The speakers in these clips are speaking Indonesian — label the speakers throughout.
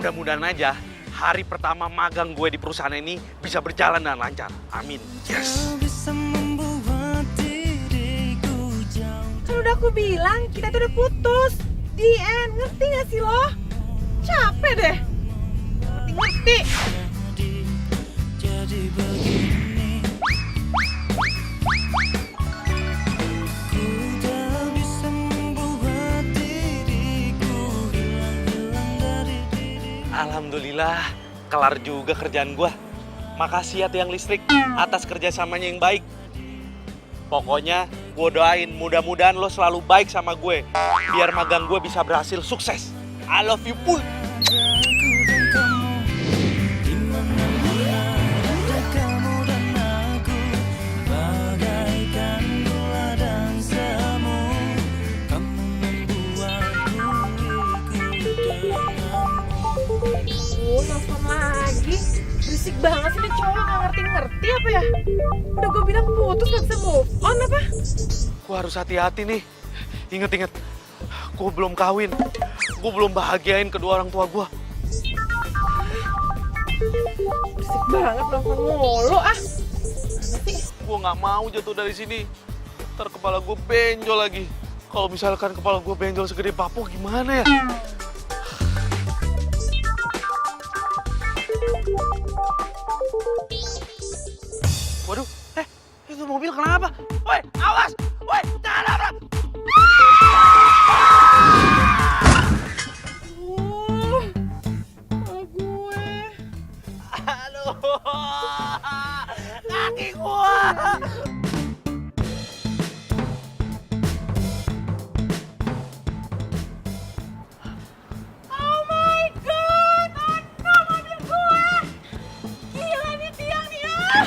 Speaker 1: mudah-mudahan aja hari pertama magang gue di perusahaan ini bisa berjalan dengan lancar. Amin. Yes.
Speaker 2: Kan udah aku bilang, kita tuh udah putus. The end, ngerti gak sih lo? Capek deh. Ngerti.
Speaker 1: Alhamdulillah, kelar juga kerjaan gua. Makasih ya tiang listrik atas kerjasamanya yang baik. Pokoknya gue doain mudah-mudahan lo selalu baik sama gue. Biar magang gue bisa berhasil sukses. I love you full.
Speaker 2: Nelfon lagi. Berisik banget sih nih cowok, gak ngerti-ngerti apa ya? Udah gue bilang putus gak bisa move on apa?
Speaker 1: Gue harus hati-hati nih. Ingat-ingat, gue belum kawin. Gue belum bahagiain kedua orang tua gue.
Speaker 2: Berisik banget nelfon mulu ah.
Speaker 1: Gue gak mau jatuh dari sini. Ntar kepala gue benjol lagi. Kalau misalkan kepala gue benjol segede papo gimana ya? Waduh, itu mobil kenapa? Woi, awas! Woi, jangan nabrak!
Speaker 2: Gue.
Speaker 1: Aduh, kaki gua!
Speaker 2: Oh my god, no mobil gue. Gila nih tiang nih ah.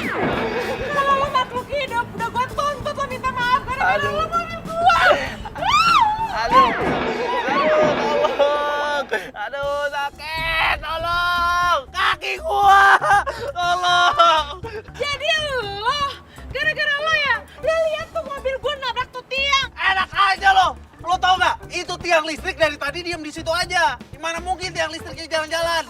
Speaker 2: Kalau lo makhluk hidup, udah gue tuntut lo minta maaf gara-gara lo mobil gue.
Speaker 1: Aduh, tolong! Aduh, sakit! Tolong! Kaki gua! Tolong!
Speaker 2: Jadi lo, gara-gara lo ya, lo lihat tuh mobil gue nabrak tuh tiang.
Speaker 1: Enak aja lo! Lo tau gak? Itu tiang listrik dari tadi diem di situ aja. Gimana mungkin tiang listriknya jalan-jalan?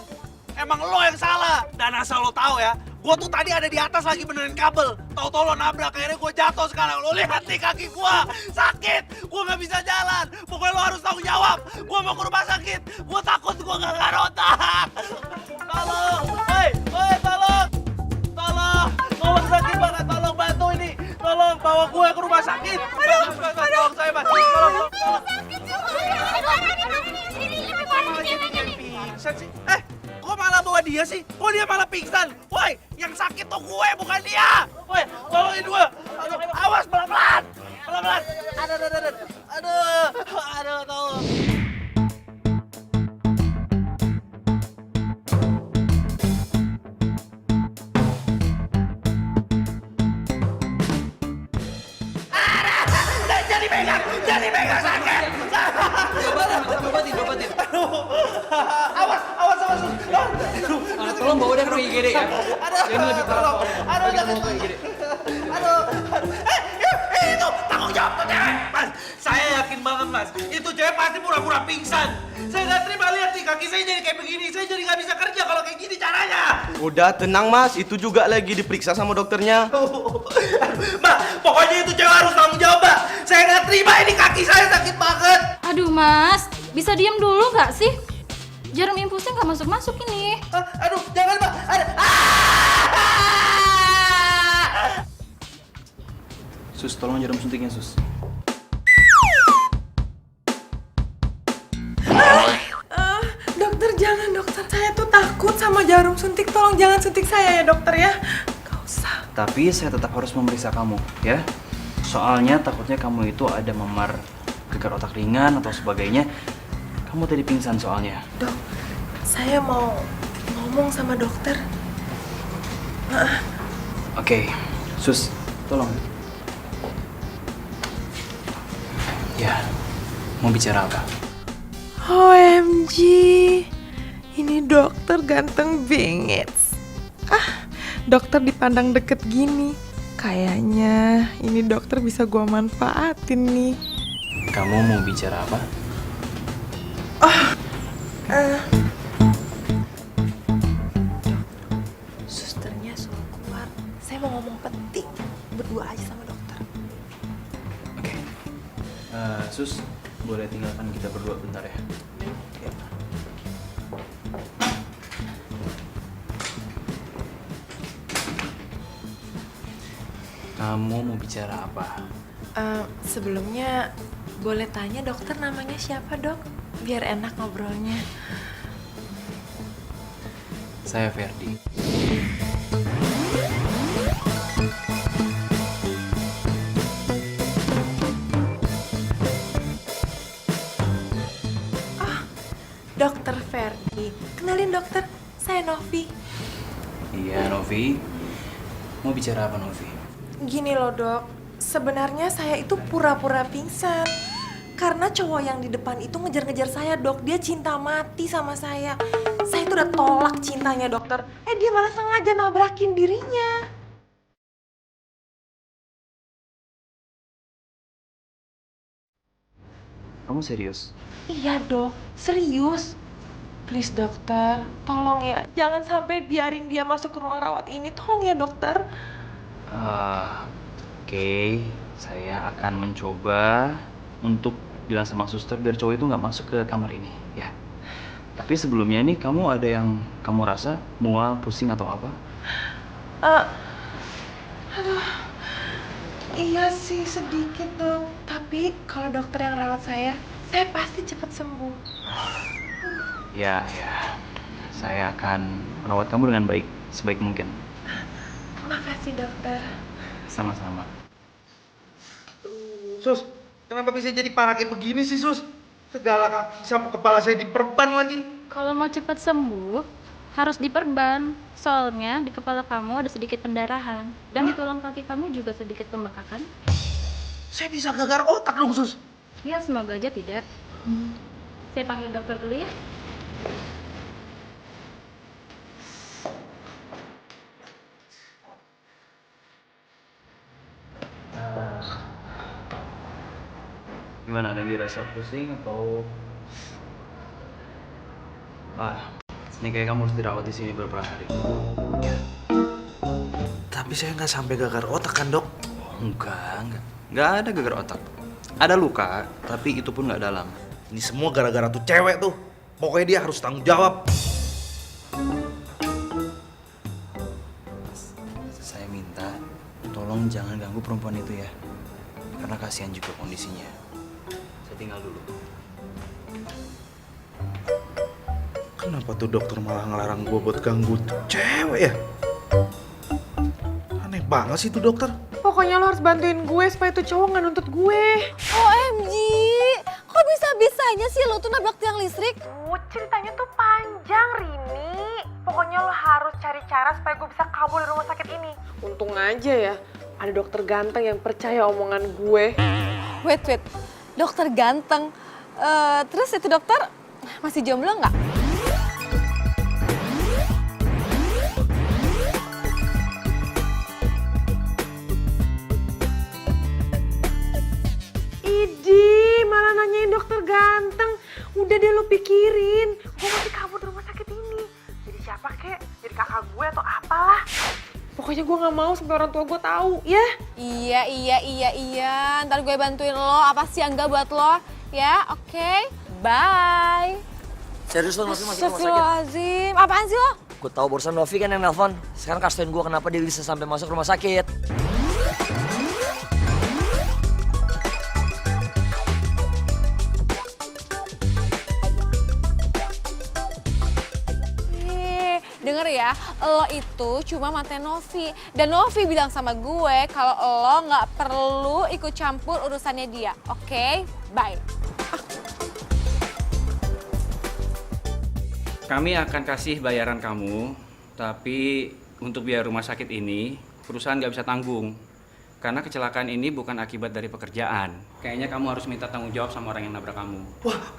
Speaker 1: Emang lo yang salah. Dan asal lo tahu ya, gue tuh tadi ada di atas lagi benerin kabel. Tahu-tahu lo nabrak, akhirnya gue jatuh sekarang. Lo lihat nih kaki gue, sakit. Gue nggak bisa jalan. Pokoknya lo harus tanggung jawab. Gue mau ke rumah sakit. Gue takut gue nggak otak. Tolong, woi, tolong. Tolong sakit banget. Tolong bantu ini. Tolong bawa gue ke rumah sakit. Tolong saya mas. Tolong. Pingsan sih. Kok malah bawa dia sih? Kok dia malah pingsan? Woi, yang sakit tuh gue, bukan dia. Woi, tolongin gue. Aduh, awas pelan-pelan. Pelan-pelan. Aduh, tolong. Jadi pegang sakit.
Speaker 3: Diobatin.
Speaker 1: Awas.
Speaker 3: Tolong bawa dia ke ruang IGD ya. Ini lebih parah.
Speaker 1: Aduh. Itu tanggung jawab tuh cewek. Mas, saya yakin banget mas. Itu cewek pasti pura-pura pingsan. Saya nggak terima lihat nih kaki saya jadi kayak begini. Saya jadi nggak bisa kerja kalau kayak gini caranya.
Speaker 4: Udah tenang mas, itu juga lagi diperiksa sama dokternya.
Speaker 1: Mbak, pokoknya itu cewek harus tanggung jawab mbak. Saya nggak terima ini kaki saya sakit banget.
Speaker 5: Aduh mas, bisa diam dulu gak sih? Jarum infusnya gak masuk-masuk ini.
Speaker 1: Aduh, jangan mbak.
Speaker 3: Sus, tolong jarum suntiknya sus.
Speaker 2: Dokter jangan dokter, saya tuh takut sama jarum suntik. Tolong jangan suntik saya ya dokter ya. Gak usah.
Speaker 3: Tapi saya tetap harus memeriksa kamu ya. Soalnya takutnya kamu itu ada memar gegar otak ringan atau sebagainya. Kamu tadi pingsan soalnya.
Speaker 2: Dok, saya mau ngomong sama dokter.
Speaker 3: Oke, sus, tolong. Ya, mau bicara apa?
Speaker 2: OMG, ini dokter ganteng banget. Dokter dipandang deket gini. Kayaknya ini dokter bisa gua manfaatin nih.
Speaker 3: Kamu mau bicara apa? boleh tinggalkan kita berdua bentar ya? Ya. Kamu mau bicara apa?
Speaker 2: Sebelumnya boleh tanya dokter namanya siapa, Dok? Biar enak ngobrolnya.
Speaker 3: Saya Ferdi.
Speaker 2: Dokter Ferdi. Kenalin dokter, saya Novi.
Speaker 3: Iya, Novi. Mau bicara apa, Novi?
Speaker 2: Gini loh, Dok. Sebenarnya saya itu pura-pura pingsan. Karena cowok yang di depan itu ngejar-ngejar saya, Dok. Dia cinta mati sama saya. Saya itu udah tolak cintanya, dokter. Dia malah sengaja nabrakin dirinya.
Speaker 3: Kamu serius?
Speaker 2: Iya, Dok. Serius. Please, dokter. Tolong ya. Jangan sampai biarin dia masuk ke ruang rawat ini. Tolong ya, dokter.
Speaker 3: Oke, saya akan mencoba untuk bilang sama suster biar cowok itu nggak masuk ke kamar ini, ya. Tapi sebelumnya nih, kamu ada yang kamu rasa mual, pusing atau apa?
Speaker 2: Iya sih, sedikit dong. Tapi kalau dokter yang rawat saya pasti cepat sembuh.
Speaker 3: Ya, ya. Saya akan merawat kamu dengan baik, sebaik mungkin.
Speaker 2: Makasih, dokter.
Speaker 3: Sama-sama.
Speaker 1: Sus, kenapa bisa jadi parah kayak begini sih, Sus? Segala kaki sama kepala saya diperban lagi.
Speaker 5: Kalau mau cepat sembuh, harus diperban. Soalnya di kepala kamu ada sedikit pendarahan. Dan di tulang kaki kamu juga sedikit pembekakan.
Speaker 1: Saya bisa gagar otak dong, Sus.
Speaker 5: Ya, semoga aja tidak. Saya panggil dokter dulu ya.
Speaker 3: Gimana, ada yang dirasa pusing atau... ini kayak kamu harus dirawat di sini beberapa hari. Ya.
Speaker 1: Tapi saya nggak sampai gagar otak kan, Dok?
Speaker 3: Enggak. Nggak ada gegar otak. Ada luka, tapi itu pun nggak dalam.
Speaker 1: Ini semua gara-gara tuh cewek tuh. Pokoknya dia harus tanggung jawab.
Speaker 3: Saya minta, tolong jangan ganggu perempuan itu ya. Karena kasihan juga kondisinya. Saya tinggal dulu.
Speaker 1: Kenapa tuh dokter malah ngelarang gue buat ganggu tuh cewek ya? Aneh banget sih tuh dokter.
Speaker 2: Pokoknya lo harus bantuin gue supaya tuh cowok nggak nuntut gue.
Speaker 6: OMG, kok bisa-bisanya sih lo tuh nabrak tiang listrik?
Speaker 2: Ceritanya tuh panjang, Rini. Pokoknya lo harus cari cara supaya gue bisa kabur dari rumah sakit ini. Untung aja ya, ada dokter ganteng yang percaya omongan gue.
Speaker 6: Wait, dokter ganteng. Terus itu dokter masih jomblo nggak?
Speaker 2: Idi, malah nanyain dokter ganteng. Udah deh lo pikirin, gue masih kabur dari rumah sakit ini. Jadi siapa kek? Jadi kakak gue atau apalah. Pokoknya gue gak mau sampai orang tua gue tahu, ya?
Speaker 6: Iya. Ntar gue bantuin lo, apa sih yang enggak buat lo? Ya, oke. Bye.
Speaker 7: Serius lo Novi masih ke rumah sakit?
Speaker 6: Astagfirullahaladzim, apaan sih lo?
Speaker 7: Gue tahu barusan Novi kan yang nelpon. Sekarang kasih gue kenapa dia bisa sampai masuk rumah sakit.
Speaker 6: Denger ya, lo itu cuma mantan Novi. Dan Novi bilang sama gue kalau lo nggak perlu ikut campur urusannya dia. Oke? Bye.
Speaker 8: Kami akan kasih bayaran kamu, tapi untuk biaya rumah sakit ini, perusahaan nggak bisa tanggung. Karena kecelakaan ini bukan akibat dari pekerjaan. Kayaknya kamu harus minta tanggung jawab sama orang yang nabrak kamu.
Speaker 1: Wah,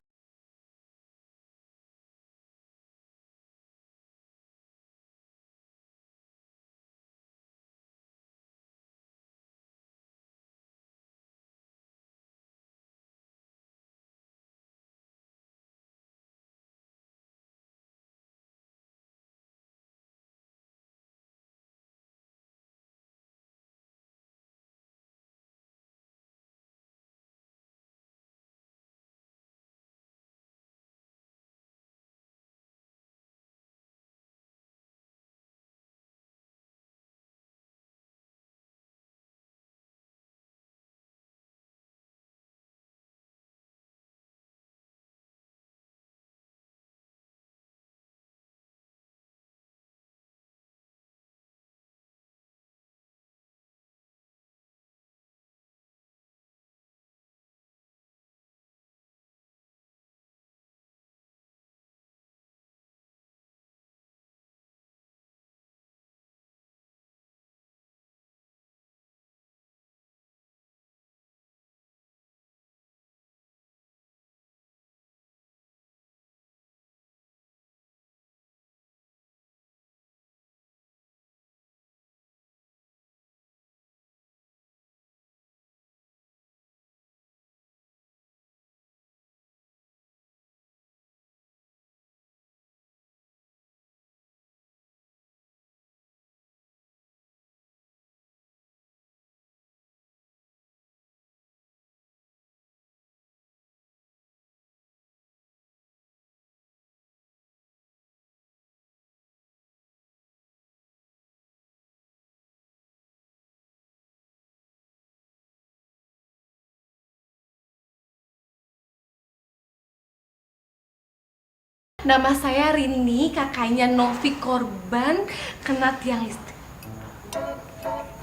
Speaker 9: Nama saya Rini, kakaknya Novi korban kena tiang listrik.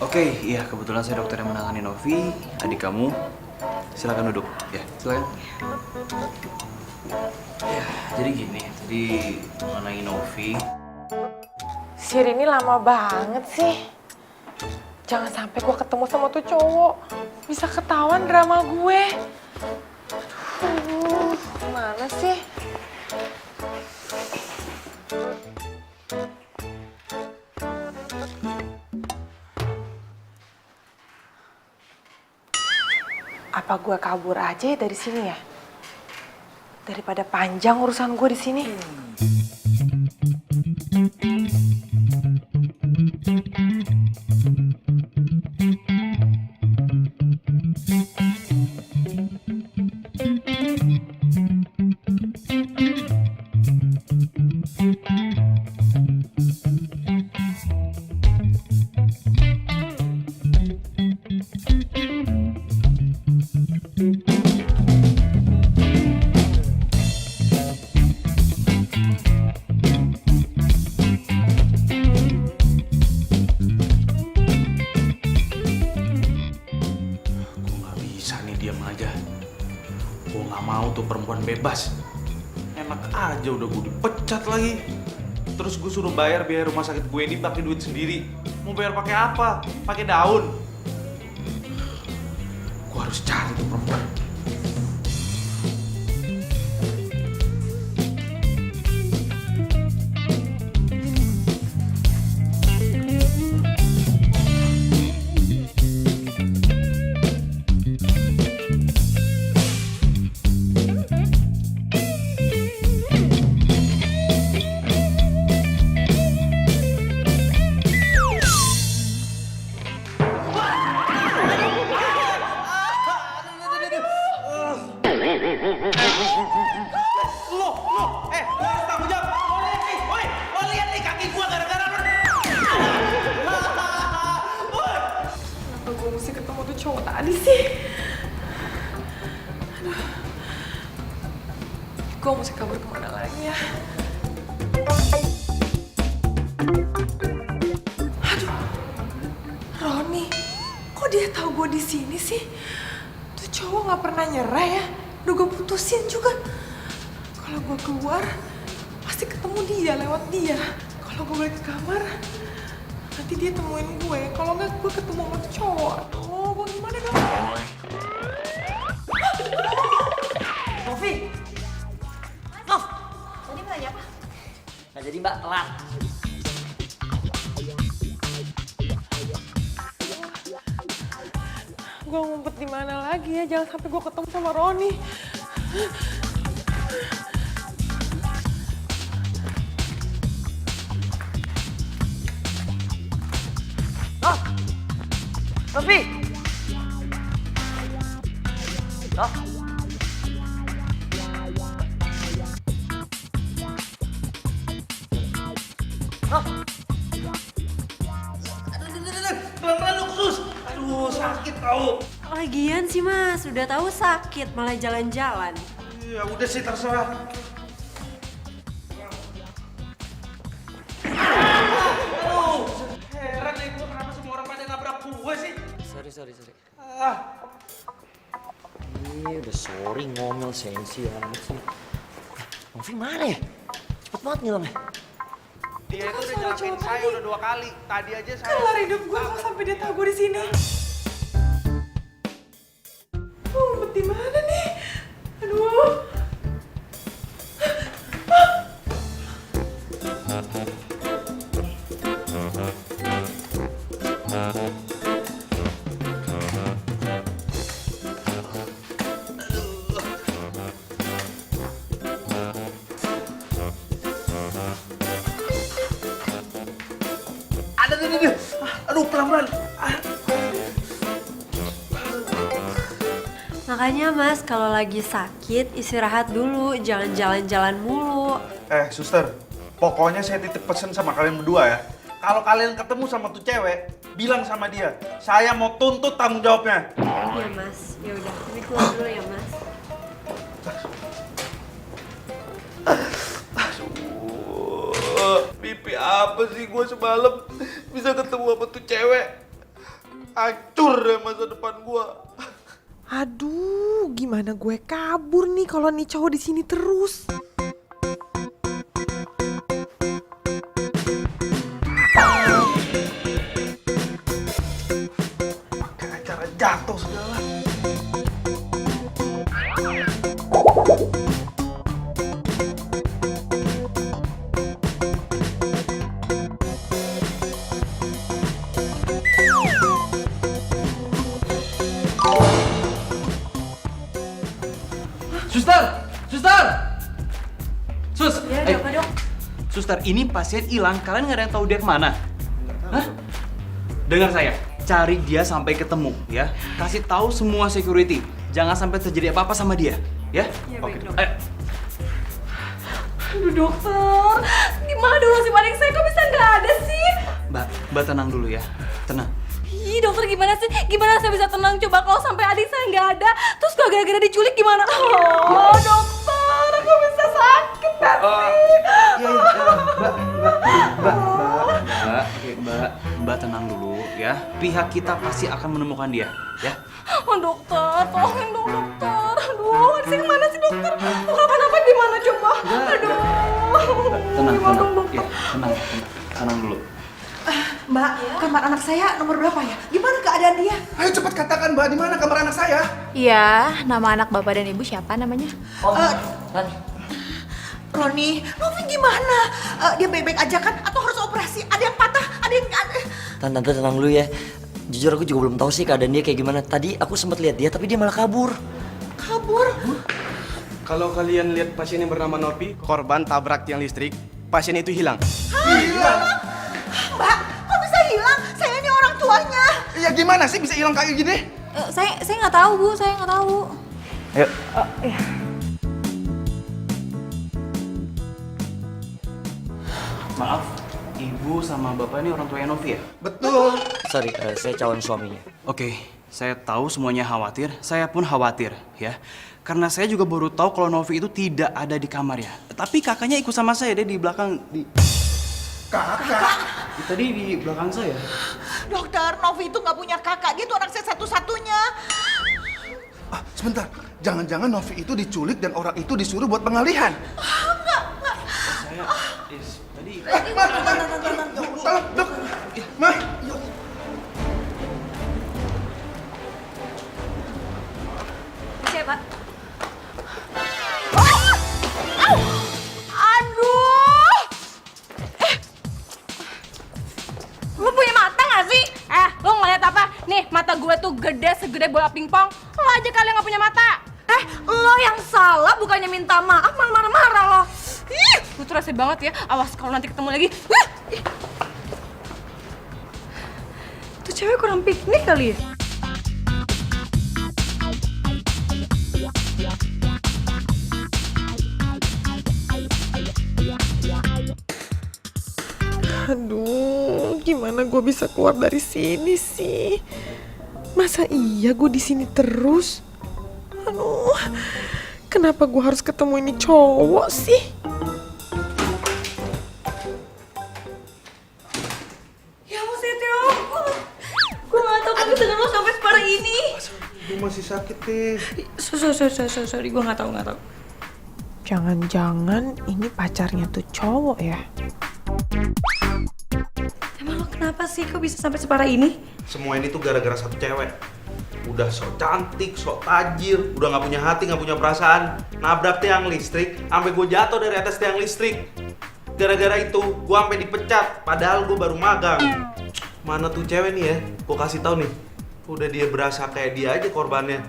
Speaker 3: Oke, iya kebetulan saya dokter yang menangani Novi, adik kamu. Silakan duduk. Ya, silakan. Ya, jadi gini, tadi mengenai Novi.
Speaker 2: Si Rini lama banget sih. Jangan sampai gue ketemu sama tuh cowok. Bisa ketahuan drama gue. Aduh, gimana sih? Apa gue kabur aja ya dari sini ya? Daripada panjang urusan gue di sini.
Speaker 1: Gue nggak mau tuh perempuan bebas. Enak aja udah gue dipecat lagi. Terus gue suruh bayar biaya rumah sakit gue ini pakai duit sendiri. Mau bayar pakai apa? Pakai daun. Gue harus cari tuh perempuan. Lo harus tanggung jawab. Lo lihat nih kaki gua gara-gara lo.
Speaker 2: Kenapa gue mesti ketemu tuh cowok tadi sih? Aduh. Gue mesti kabur kemana lagi ya? Aduh. Roni, kok dia tahu gue di sini sih? Tuh cowok nggak pernah nyerah ya. Udah gue putusin juga. Kalau gue keluar, pasti ketemu dia lewat dia. Kalau gue balik ke kamar, nanti dia temuin gue. Kalau nggak, gue ketemu sama tuh cowok. Aduh, gue gimana dong?
Speaker 7: Novi! Nov! Tadi mau nanya apa? Nggak jadi mbak, telat.
Speaker 2: Gue ngumpet di mana lagi ya? Jangan sampai gue ketemu sama Roni.
Speaker 7: Nov! Novi! Nov! Nov!
Speaker 1: Pelan-pelan lu khusus. Aduh, sakit tau.
Speaker 10: Lagian sih mas, udah tahu sakit malah jalan-jalan.
Speaker 1: Ya udah sih terserah. Aduh, heran nih gue kenapa semua orang pada nabrak gue sih?
Speaker 7: Sorry.
Speaker 1: Ah,
Speaker 7: Udah sorry ngomel sensi amat sih. Novi mana ya? Cepet banget ngilangnya.
Speaker 1: dia itu udah nyelakain saya udah 2 kali. Tadi aja saya.
Speaker 2: Kelar hidup gue kok sampai dia tahu gue di sini. Ngumpet di mana nih? Aduh.
Speaker 1: Aduh, pelan-pelan.
Speaker 10: Makanya mas, kalau lagi sakit istirahat dulu, jangan jalan-jalan mulu.
Speaker 1: Suster, pokoknya saya titip pesen sama kalian berdua ya. Kalau kalian ketemu sama tuh cewek, bilang sama dia, saya mau tuntut tanggung jawabnya.
Speaker 10: Iya mas, ya udah, kami keluar dulu ya mas.
Speaker 4: apa sih gue semalam bisa ketemu sama tuh cewek. Hancur deh masa depan gue.
Speaker 2: Aduh, gimana gue kabur nih kalau nih cowok di sini terus?
Speaker 1: Pakai acara jatuh segala.
Speaker 3: Sus,
Speaker 10: Apa dok?
Speaker 3: suster, ini pasien hilang. Kalian nggak ada yang tahu dia kemana? Hah? Dengar saya, cari dia sampai ketemu, ya. Kasih tahu semua security. Jangan sampai terjadi apa-apa sama dia, ya?
Speaker 10: Iya,
Speaker 3: Oke.
Speaker 10: baik, dok.
Speaker 3: Ayo.
Speaker 9: Aduh dokter, gimana durasi panik saya kok bisa nggak ada sih?
Speaker 3: Mbak tenang dulu ya, tenang.
Speaker 9: Ih dokter gimana sih? Gimana saya bisa tenang coba kalau sampai adik saya nggak ada? Terus kalau gara-gara diculik gimana? Oh dokter, aku bisa sakit nanti.
Speaker 3: Mbak tenang dulu ya. Pihak kita pasti akan menemukan dia, ya.
Speaker 9: Oh dokter, tolongin dong dokter. Aduh, saya kemana sih dokter? Kenapa-napa gimana coba? Aduh.
Speaker 3: Tenang,
Speaker 9: Gimana dong, dokter?
Speaker 3: Ya, tenang dulu.
Speaker 2: Mbak, kamar anak saya nomor berapa ya? Gimana keadaan dia?
Speaker 1: Ayo cepat katakan Mbak, di mana kamar anak saya?
Speaker 6: Iya, nama anak bapak dan ibu siapa namanya?
Speaker 2: Roni, Novi gimana? Dia baik-baik aja kan? Atau harus operasi? Ada yang patah? Ada yang...
Speaker 7: Tante tenang dulu ya. Jujur aku juga belum tahu sih keadaan dia kayak gimana. Tadi aku sempat lihat dia tapi dia malah kabur.
Speaker 2: Kabur?
Speaker 4: Kalau kalian lihat pasien yang bernama Norpi, korban tabrak tiang listrik, pasien itu hilang.
Speaker 2: Mbak, kok bisa hilang? Saya ini orang tuanya.
Speaker 1: Ya gimana sih bisa hilang kayak gini?
Speaker 6: Saya nggak tahu bu, saya nggak tahu.
Speaker 3: Ayo. Maaf, ibu sama bapak ini orang tuanya Novi ya?
Speaker 1: Betul.
Speaker 7: Sorry, saya calon suaminya.
Speaker 3: Oke, saya tahu semuanya khawatir. Saya pun khawatir, ya. Karena saya juga baru tahu kalau Novi itu tidak ada di kamarnya. Tapi kakaknya ikut sama saya, dia di belakang di...
Speaker 1: Kakak.
Speaker 3: Tadi di belakang saya.
Speaker 2: Dokter, Novi itu nggak punya kakak. Dia tuh anak saya satu-satunya.
Speaker 1: Ah, sebentar. Jangan-jangan Novi itu diculik dan orang itu disuruh buat pengalihan.
Speaker 3: Saya tadi
Speaker 1: Tolong, dok. Ma.
Speaker 10: Siapa?
Speaker 9: Aduh! Lu punya mata gak sih? Lu ngeliat apa? Nih, mata gue tuh gede segede bola pingpong. Lo aja kali yang gak punya mata. Lo yang salah bukannya minta maaf malah marah-marah lo. Ih, lu tuh rese banget ya. Awas kalau nanti ketemu lagi. Tuh cewek kurang piknik kali ya?
Speaker 2: Aduh, gimana gue bisa keluar dari sini sih? Masa iya gue di sini terus? Aduh, kenapa gue harus ketemu ini cowok sih?
Speaker 9: Ya ampun Setio, gue gak tau kamu dengan lo sampai separah ini.
Speaker 1: Gue masih sakit nih.
Speaker 9: Sorry, gue gak tau.
Speaker 2: Jangan-jangan ini pacarnya tuh cowok ya?
Speaker 9: Emang lo kenapa sih, kok bisa sampai separah ini?
Speaker 1: Semua ini tuh gara-gara satu cewek. Udah sok cantik, sok tajir, udah gak punya hati, gak punya perasaan. Nabrak tiang listrik, sampai gue jatuh dari atas tiang listrik. Gara-gara itu, gue sampai dipecat, padahal gue baru magang. Mana tuh cewek nih ya, gue kasih tahu nih. Udah dia berasa kayak dia aja korbannya.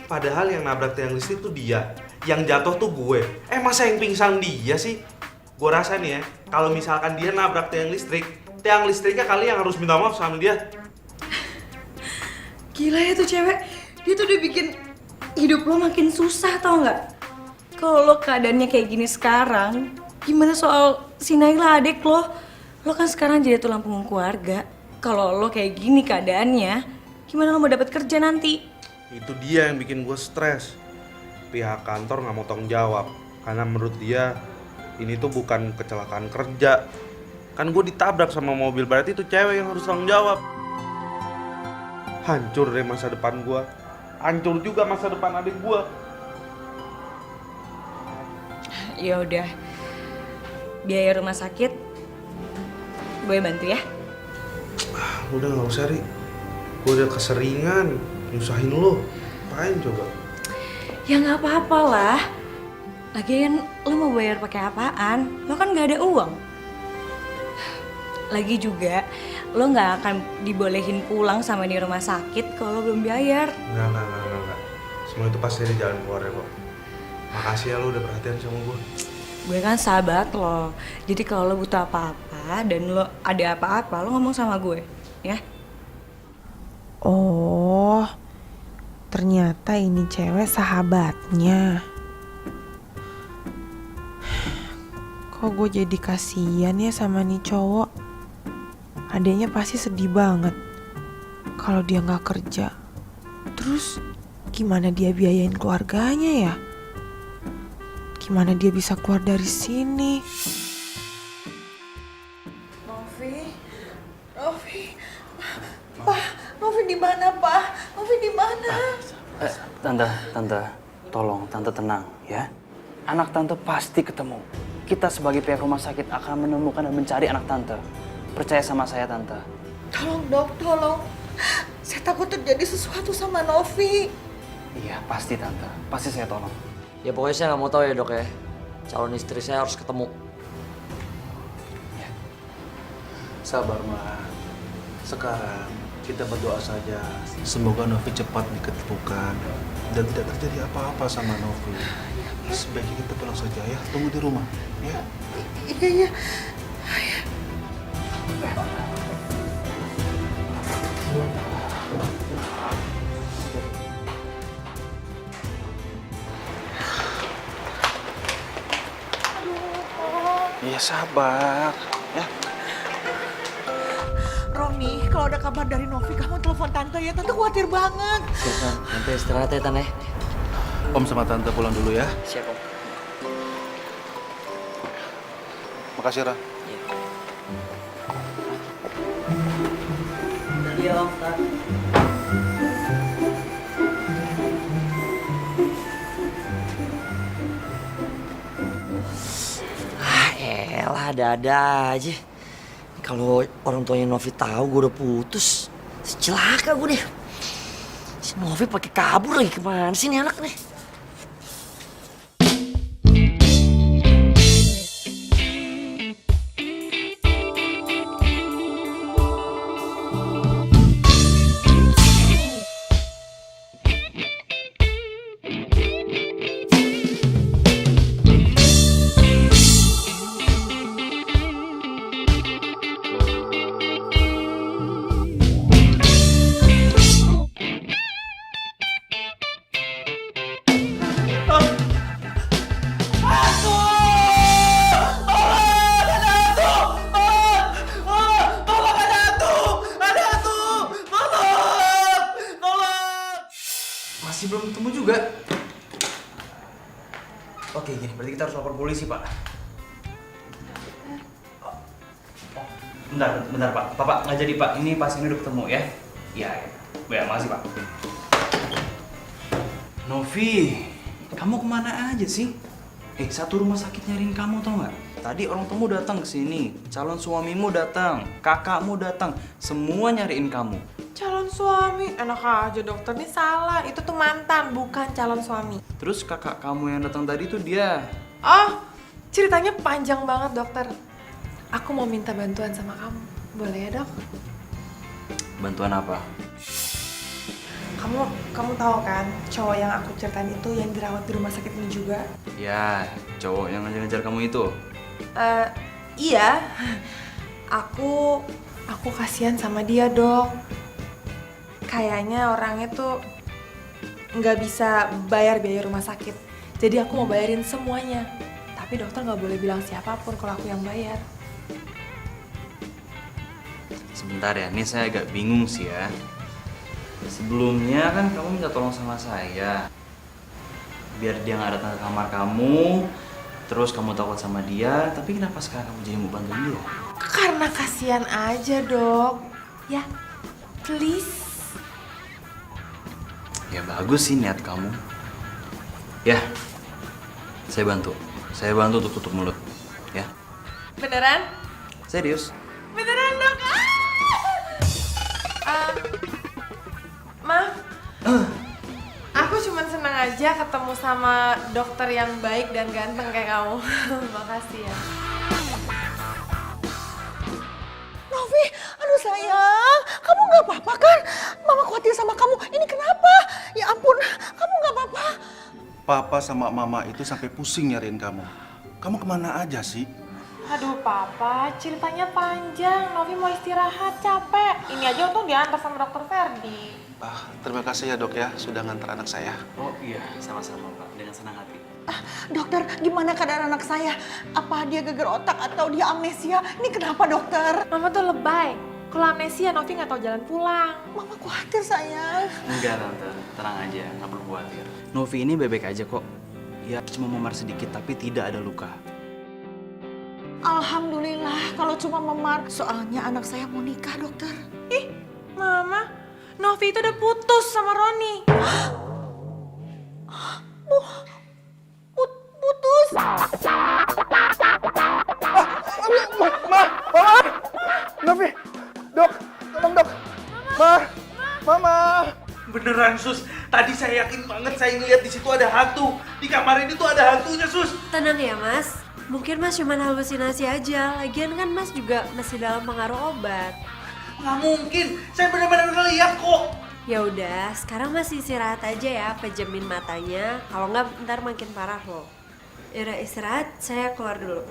Speaker 1: Padahal yang nabrak tiang listrik tuh dia. Yang jatuh tuh gue. Masa yang pingsan dia sih? Gue rasa nih ya, kalau misalkan dia nabrak tiang listriknya kali yang harus minta maaf sama dia.
Speaker 9: Gila ya tuh cewek, dia tuh udah bikin hidup lo makin susah tau nggak? Kalau lo keadaannya kayak gini sekarang, gimana soal si Naila adik lo? Lo kan sekarang jadi tulang punggung keluarga. Kalau lo kayak gini keadaannya, gimana lo mau dapat kerja nanti?
Speaker 1: Itu dia yang bikin gue stres. Pihak kantor nggak mau tanggung jawab karena menurut dia ini tuh bukan kecelakaan kerja,
Speaker 4: Kan gue ditabrak sama mobil, berarti itu cewek yang harus tanggung jawab. Hancur deh masa depan gue. Hancur juga masa depan adik gue.
Speaker 9: Ya udah, biaya rumah sakit gue bantu ya.
Speaker 4: Udah nggak usah, Ri. Gue udah keseringan nyusahin lo. Apain coba?
Speaker 9: Ya nggak apa-apa lah. Lagian lo mau bayar pakai apaan? Lo kan nggak ada uang. Lagi juga lo nggak akan dibolehin pulang sama di rumah sakit kalau belum bayar.
Speaker 4: Enggak. Semua itu pasti ada jalan keluarnya kok. Makasih ya lo udah perhatian sama gue.
Speaker 9: Gue kan sahabat lo. Jadi kalau lo butuh apa-apa dan lo ada apa-apa, lo ngomong sama gue, ya.
Speaker 2: Oh, ternyata ini cewek sahabatnya. Kok gue jadi kasihan ya sama nih cowok. Adanya pasti sedih banget kalau dia nggak kerja. Terus gimana dia biayain keluarganya ya? Gimana dia bisa keluar dari sini? Novi, Novi di mana, Pak? Novi di mana?
Speaker 3: Tante, tolong tante tenang ya. Anak tante pasti ketemu. Kita sebagai pihak rumah sakit akan menemukan dan mencari anak tante. Percaya sama saya, tante.
Speaker 2: Tolong dok, tolong. Saya takut terjadi sesuatu sama Novi.
Speaker 3: Iya, pasti tante. Pasti saya tolong.
Speaker 7: Ya pokoknya saya nggak mau tahu ya dok ya. Calon istri saya harus ketemu.
Speaker 3: Ya.
Speaker 4: Sabar, Ma. Sekarang kita berdoa saja. Semoga Novi cepat diketemukan dan tidak terjadi apa-apa sama Novi. Sebaiknya kita pulang saja ya. Tunggu di rumah, ya.
Speaker 2: Iya.
Speaker 4: Iya, sabar. Ya.
Speaker 2: Roni, kalau ada kabar dari Novi, kamu telepon tante ya. Tante khawatir banget.
Speaker 7: Siap, Tan. Tante istirahat ya, Tan ya.
Speaker 4: Om sama Tante pulang dulu ya.
Speaker 7: Siap, Om.
Speaker 4: Makasih, Ra.
Speaker 7: Iya, Om, Tan. Elah, ada-ada aja. Kalau orang tuanya Novi tahu gue udah putus, celaka gue nih. Si Novi pakai kabur lagi, kemana sih nih anak nih?
Speaker 3: Masih belum ketemu juga. Oke, gini, berarti kita harus lapor polisi, Pak. Bentar, Pak. Pak, nggak jadi, Pak. Ini pasien udah ketemu, ya? Iya. Ya, makasih, Pak. Novi, kamu kemana aja sih? Satu rumah sakit nyariin kamu, tau nggak? Tadi orang tamu datang ke sini, calon suamimu datang, kakakmu datang, semua nyariin kamu.
Speaker 2: Calon suami, enak aja dokter, ini salah. Itu tuh mantan, bukan calon suami.
Speaker 3: Terus kakak kamu yang datang tadi tuh dia.
Speaker 2: Oh, ceritanya panjang banget dokter. Aku mau minta bantuan sama kamu. Boleh ya dok?
Speaker 3: Bantuan apa?
Speaker 2: Kamu tahu kan cowok yang aku ceritain itu yang dirawat di rumah sakit ini juga?
Speaker 3: Ya, cowok yang ngejar-ngejar kamu itu.
Speaker 2: Iya. Aku kasihan sama dia dok. Kayaknya orangnya tuh nggak bisa bayar biaya rumah sakit. Jadi aku mau bayarin semuanya. Tapi dokter nggak boleh bilang siapapun kalau aku yang bayar.
Speaker 3: Sebentar ya, ini saya agak bingung sih ya. Sebelumnya kan kamu minta tolong sama saya. Biar dia nggak datang ke kamar kamu. terus kamu takut sama dia, tapi kenapa sekarang kamu jadi mau bantuin dia?
Speaker 2: Karena kasihan aja, Dok. Ya, please.
Speaker 3: Ya bagus sih niat kamu. Ya, saya bantu. Saya bantu untuk tutup mulut. Ya,
Speaker 2: Beneran?
Speaker 3: serius.
Speaker 2: Beneran, Dok. Maaf. Aku cuma senang aja ketemu sama dokter yang baik dan ganteng kayak kamu. Makasih ya.
Speaker 11: Novi, aduh sayang, kamu nggak apa-apa kan? Mama khawatir sama kamu. Ini kenapa? Ya ampun, kamu nggak apa-apa?
Speaker 4: Papa sama Mama itu sampai pusing nyariin kamu. Kamu kemana aja sih?
Speaker 2: Aduh papa, ceritanya panjang. Novi mau istirahat, capek. Ini aja untung diantar sama dokter Ferdi.
Speaker 4: Terima kasih ya dok ya, sudah ngantar anak saya.
Speaker 3: Oh iya, sama-sama Pak, dengan senang hati.
Speaker 11: Dokter, gimana keadaan anak saya? Apa dia geger otak atau dia amnesia? Ini kenapa dokter?
Speaker 2: Mama tuh lebay. Kalau amnesia, Novi nggak tahu jalan pulang.
Speaker 11: Mama khawatir sayang.
Speaker 3: Enggak tante, tenang aja, nggak perlu khawatir. Novi ini bebek aja kok. Ya cuma memar sedikit tapi tidak ada luka.
Speaker 11: Alhamdulillah kalau cuma memar. Soalnya anak saya mau nikah dokter.
Speaker 2: Ih, Mama, Novi itu udah putus sama Roni.
Speaker 11: Putus.
Speaker 1: Novi, dok, tolong dok. Mama. Beneran sus, tadi saya yakin banget saya ngeliat di situ ada hantu. Di kamar ini tuh ada hantunya sus.
Speaker 10: Tenang ya mas, mungkin mas cuma halusinasi aja. Lagian kan mas juga masih dalam pengaruh obat.
Speaker 1: Nggak mungkin, saya bener-bener ngeliat kok.
Speaker 10: Ya udah, sekarang mas istirahat aja ya, pejamin matanya. Kalau nggak ntar makin parah loh. Yaudah istirahat, saya keluar dulu.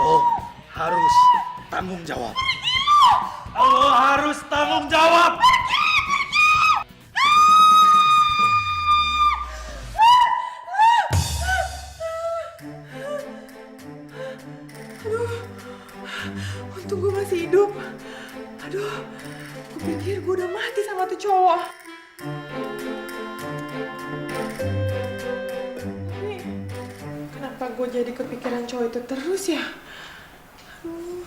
Speaker 4: Lo harus tanggung jawab.
Speaker 1: Lo harus tanggung jawab.
Speaker 2: Untung gue masih hidup. Aduh, gue pikir gue udah mati sama tuh cowok. Nih, kenapa gue jadi kepikiran cowok itu terus ya? Aduh.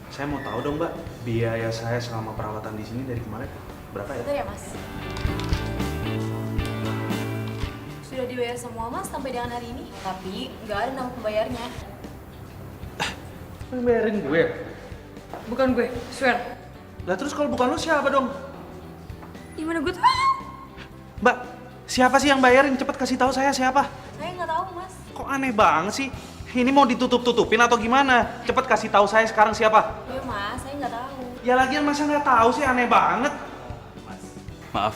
Speaker 4: Saya mau tahu dong mbak, biaya saya selama perawatan di sini dari kemarin berapa ya?
Speaker 6: Betul ya mas? Sudah dibayar semua mas sampai dengan hari ini. Tapi nggak ada nama pembayarnya.
Speaker 1: Lu bayarin gue?
Speaker 9: Bukan gue, swear.
Speaker 1: Lah terus kalau bukan lo siapa dong?
Speaker 9: Gimana gue tahu?
Speaker 1: Mbak, siapa sih yang bayarin? Cepet kasih tahu saya siapa.
Speaker 6: Saya nggak tahu mas.
Speaker 1: Kok aneh banget sih? Ini mau ditutup-tutupin atau gimana? Cepet kasih tahu saya sekarang siapa.
Speaker 6: Gue mas, saya nggak tahu.
Speaker 1: Ya lagian masa nggak tahu sih, aneh banget.
Speaker 3: Maaf,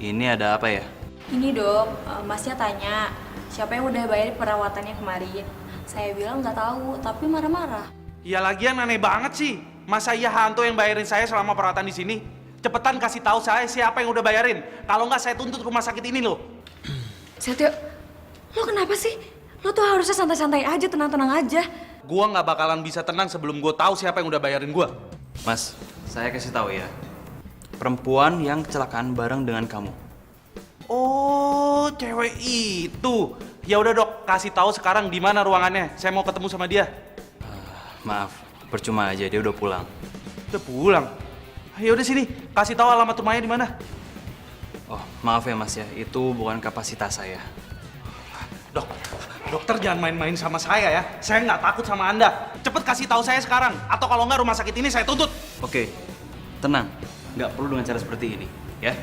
Speaker 3: ini ada apa ya?
Speaker 6: Ini dok, masnya tanya siapa yang udah bayar perawatannya kemarin. Saya bilang nggak tahu, tapi marah-marah.
Speaker 1: Ya lagian aneh banget sih. Masa iya hantu yang bayarin saya selama perawatan di sini? Cepetan kasih tahu saya siapa yang udah bayarin. Kalau nggak saya tuntut rumah sakit ini loh.
Speaker 9: Setio, lo kenapa sih? Lo tuh harusnya santai-santai aja, tenang-tenang aja.
Speaker 1: Gua nggak bakalan bisa tenang sebelum gua tahu siapa yang udah bayarin gua.
Speaker 3: Mas, saya kasih tahu ya. Perempuan yang kecelakaan bareng dengan kamu.
Speaker 1: Oh, cewek itu. Ya udah dok, kasih tahu sekarang di mana ruangannya. Saya mau ketemu sama dia.
Speaker 3: Maaf, percuma aja, dia udah pulang.
Speaker 1: Udah pulang. Ya udah sini, kasih tahu alamat rumahnya di mana.
Speaker 3: Oh, maaf ya mas ya, itu bukan kapasitas saya.
Speaker 1: Dok, dokter jangan main-main sama saya ya. Saya nggak takut sama Anda. Cepet kasih tahu saya sekarang. Atau kalau nggak rumah sakit ini saya tuntut.
Speaker 3: Oke, tenang. Nggak perlu dengan cara seperti ini, ya.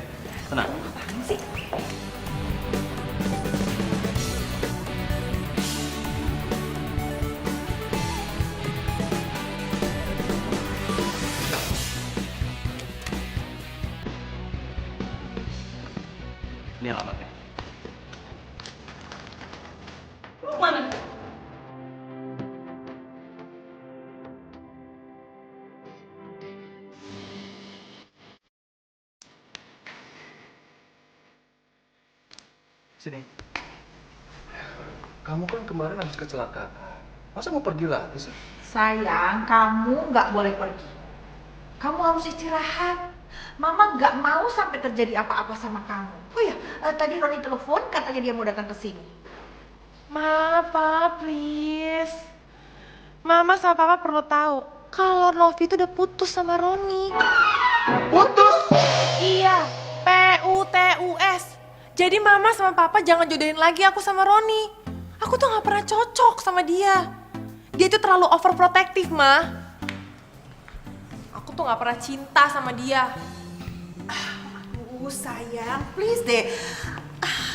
Speaker 3: Tenang. Ini alamatnya.
Speaker 4: Sini. Kamu kan kemarin habis kecelakaan. Masa mau pergi lagi sih?
Speaker 11: Sayang, kamu nggak boleh pergi. Kamu harus istirahat. Mama nggak mau sampai terjadi apa-apa sama kamu. Oh ya, tadi Roni telepon katanya dia mau datang ke sini.
Speaker 2: Ma, Pa, please. Mama sama Papa perlu tahu kalau Novi itu udah putus sama Roni.
Speaker 4: Putus?
Speaker 2: Iya, PUTUS. Jadi Mama sama Papa jangan jodohin lagi aku sama Roni. Aku tuh nggak pernah cocok sama dia. Dia itu terlalu overprotective, Ma. Aku tuh nggak pernah cinta sama dia.
Speaker 11: Aduh sayang, please deh.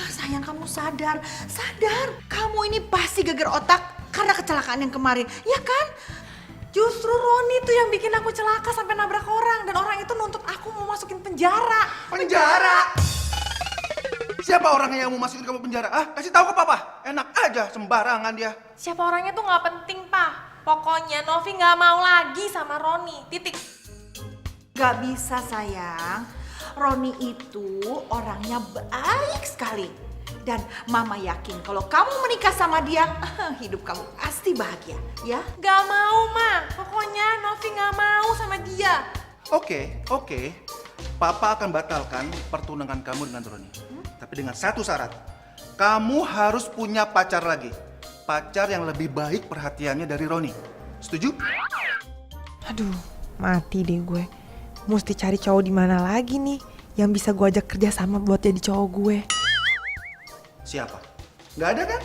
Speaker 11: Sayang kamu sadar. Kamu ini pasti geger otak karena kecelakaan yang kemarin, ya kan?
Speaker 2: Justru Roni tuh yang bikin aku celaka sampai nabrak orang. Dan orang itu nuntut aku mau masukin penjara.
Speaker 4: Penjara? Siapa orangnya yang mau masukin kamu penjara? Ah, kasih tahu ke papa. Enak aja, sembarangan dia.
Speaker 2: Siapa orangnya tuh nggak penting, Pak. Pokoknya Novi nggak mau lagi sama Roni. Titik.
Speaker 11: Gak bisa sayang. Roni itu orangnya baik sekali. Dan Mama yakin kalau kamu menikah sama dia, hidup kamu pasti bahagia, ya?
Speaker 2: Gak mau, Ma. Pokoknya Novi gak mau sama dia.
Speaker 4: Oke. Papa akan batalkan pertunangan kamu dengan Roni. Tapi dengan satu syarat. Kamu harus punya pacar lagi. Pacar yang lebih baik perhatiannya dari Roni. Setuju?
Speaker 2: Aduh, mati deh gue. Mesti cari cowok di mana lagi nih yang bisa gue ajak kerja sama buat jadi cowok gue.
Speaker 4: Siapa? Nggak ada kan?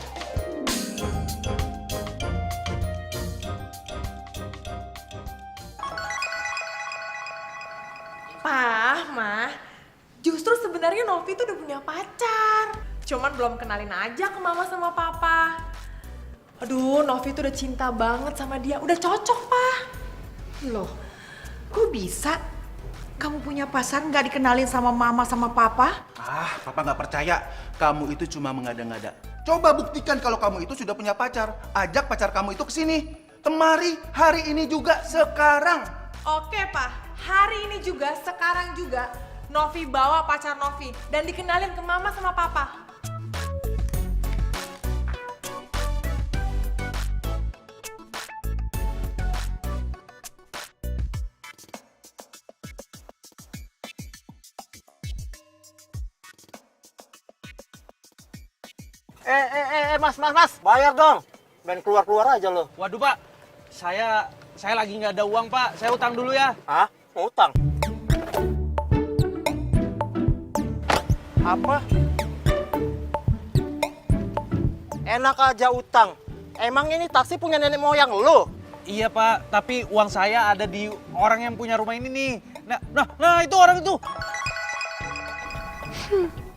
Speaker 2: Pah, Ma, justru sebenarnya Novi tuh udah punya pacar. Cuman belum kenalin aja ke Mama sama Papa. Aduh, Novi tuh udah cinta banget sama dia. Udah cocok, Pak.
Speaker 11: Loh, kok bisa? Kamu punya pacar nggak dikenalin sama Mama sama Papa?
Speaker 4: Ah, Papa nggak percaya. Kamu itu cuma mengada-ngada. Coba buktikan kalau kamu itu sudah punya pacar. Ajak pacar kamu itu ke sini. Kemari, hari ini juga, sekarang.
Speaker 2: Oke, Pak. Hari ini juga, sekarang juga, Novi bawa pacar Novi dan dikenalin ke Mama sama Papa.
Speaker 1: Mas,
Speaker 12: Bayar dong. Main keluar-keluar aja lo.
Speaker 1: waduh Pak, saya lagi nggak ada uang Pak, saya utang dulu ya.
Speaker 12: Hah? Mau utang? Apa? Enak aja utang. Emang ini taksi punya nenek moyang lo?
Speaker 1: Iya Pak, tapi uang saya ada di orang yang punya rumah ini nih. Nah itu orang itu.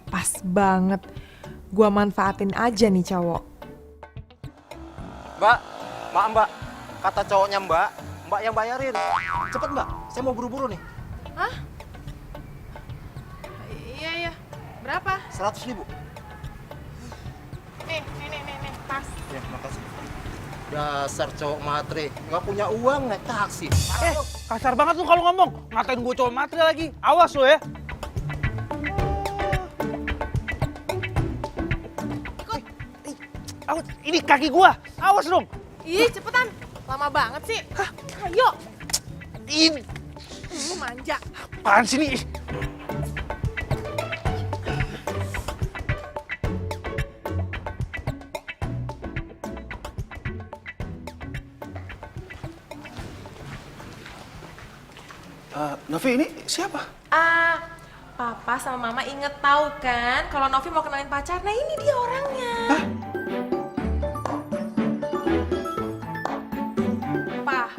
Speaker 2: Pas banget. Gua manfaatin aja nih cowok.
Speaker 12: Mbak, kata cowoknya mbak yang bayarin. Cepet mbak, saya mau buru-buru nih.
Speaker 2: Hah? Iya. Berapa?
Speaker 12: 100.000.
Speaker 2: Nih, pas.
Speaker 12: Ya, makasih. Dasar cowok matre, nggak punya uang naik taksi.
Speaker 1: Kasar banget lu kalau ngomong. Ngatain gue cowok matre lagi. Awas lo ya. Awas, ini kaki gua. Awas dong.
Speaker 2: Ih, cepetan. Lama banget sih. Hah? Ayo.
Speaker 1: Ini
Speaker 2: Lu manja.
Speaker 1: apaan sih nih?
Speaker 4: Novi, ini siapa?
Speaker 2: Papa sama Mama inget tahu kan kalau Novi mau kenalin pacar. Nah, ini dia orangnya. Pa,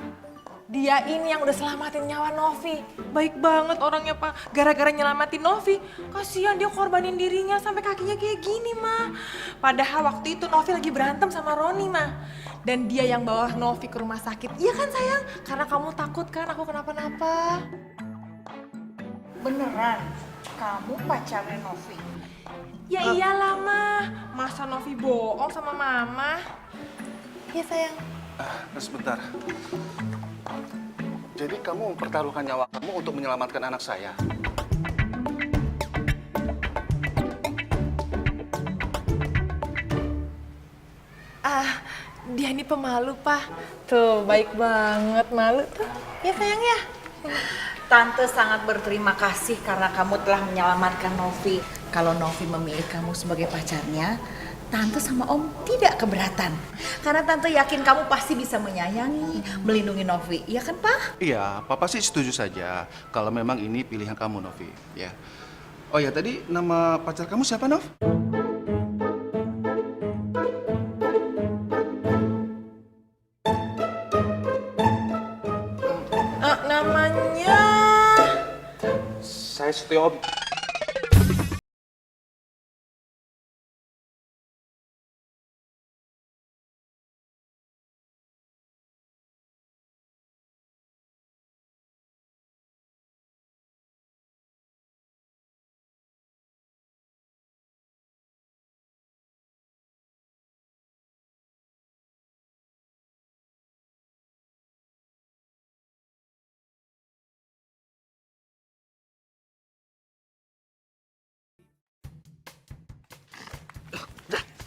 Speaker 2: dia ini yang udah selamatin nyawa Novi. Baik banget orangnya, Pak. Gara-gara nyelamatin Novi, kasihan dia korbanin dirinya sampai kakinya kayak gini, Ma. Padahal waktu itu Novi lagi berantem sama Roni, Ma. Dan dia yang bawa Novi ke rumah sakit. Iya kan, sayang? Karena kamu takut kan aku kenapa-napa.
Speaker 11: Beneran? Kamu pacarnya Novi?
Speaker 2: Ya iyalah, Ma. Masa Novi bohong sama Mama? Ya, sayang.
Speaker 4: Sebentar. Jadi kamu mempertaruhkan nyawa kamu untuk menyelamatkan anak saya?
Speaker 2: Dia ini pemalu, Pak.
Speaker 9: Tuh, baik banget. Malu tuh. Ya sayang ya.
Speaker 11: Tante sangat berterima kasih karena kamu telah menyelamatkan Novi. Kalau Novi memilih kamu sebagai pacarnya, Tante sama Om tidak keberatan. Karena Tante yakin kamu pasti bisa menyayangi, melindungi Novi. Iya kan, Pak?
Speaker 4: Iya, Papa sih setuju saja kalau memang ini pilihan kamu, Novi. Ya. Oh ya, tadi nama pacar kamu siapa, Nov?
Speaker 2: Namanya...
Speaker 4: Saya Setio, Om.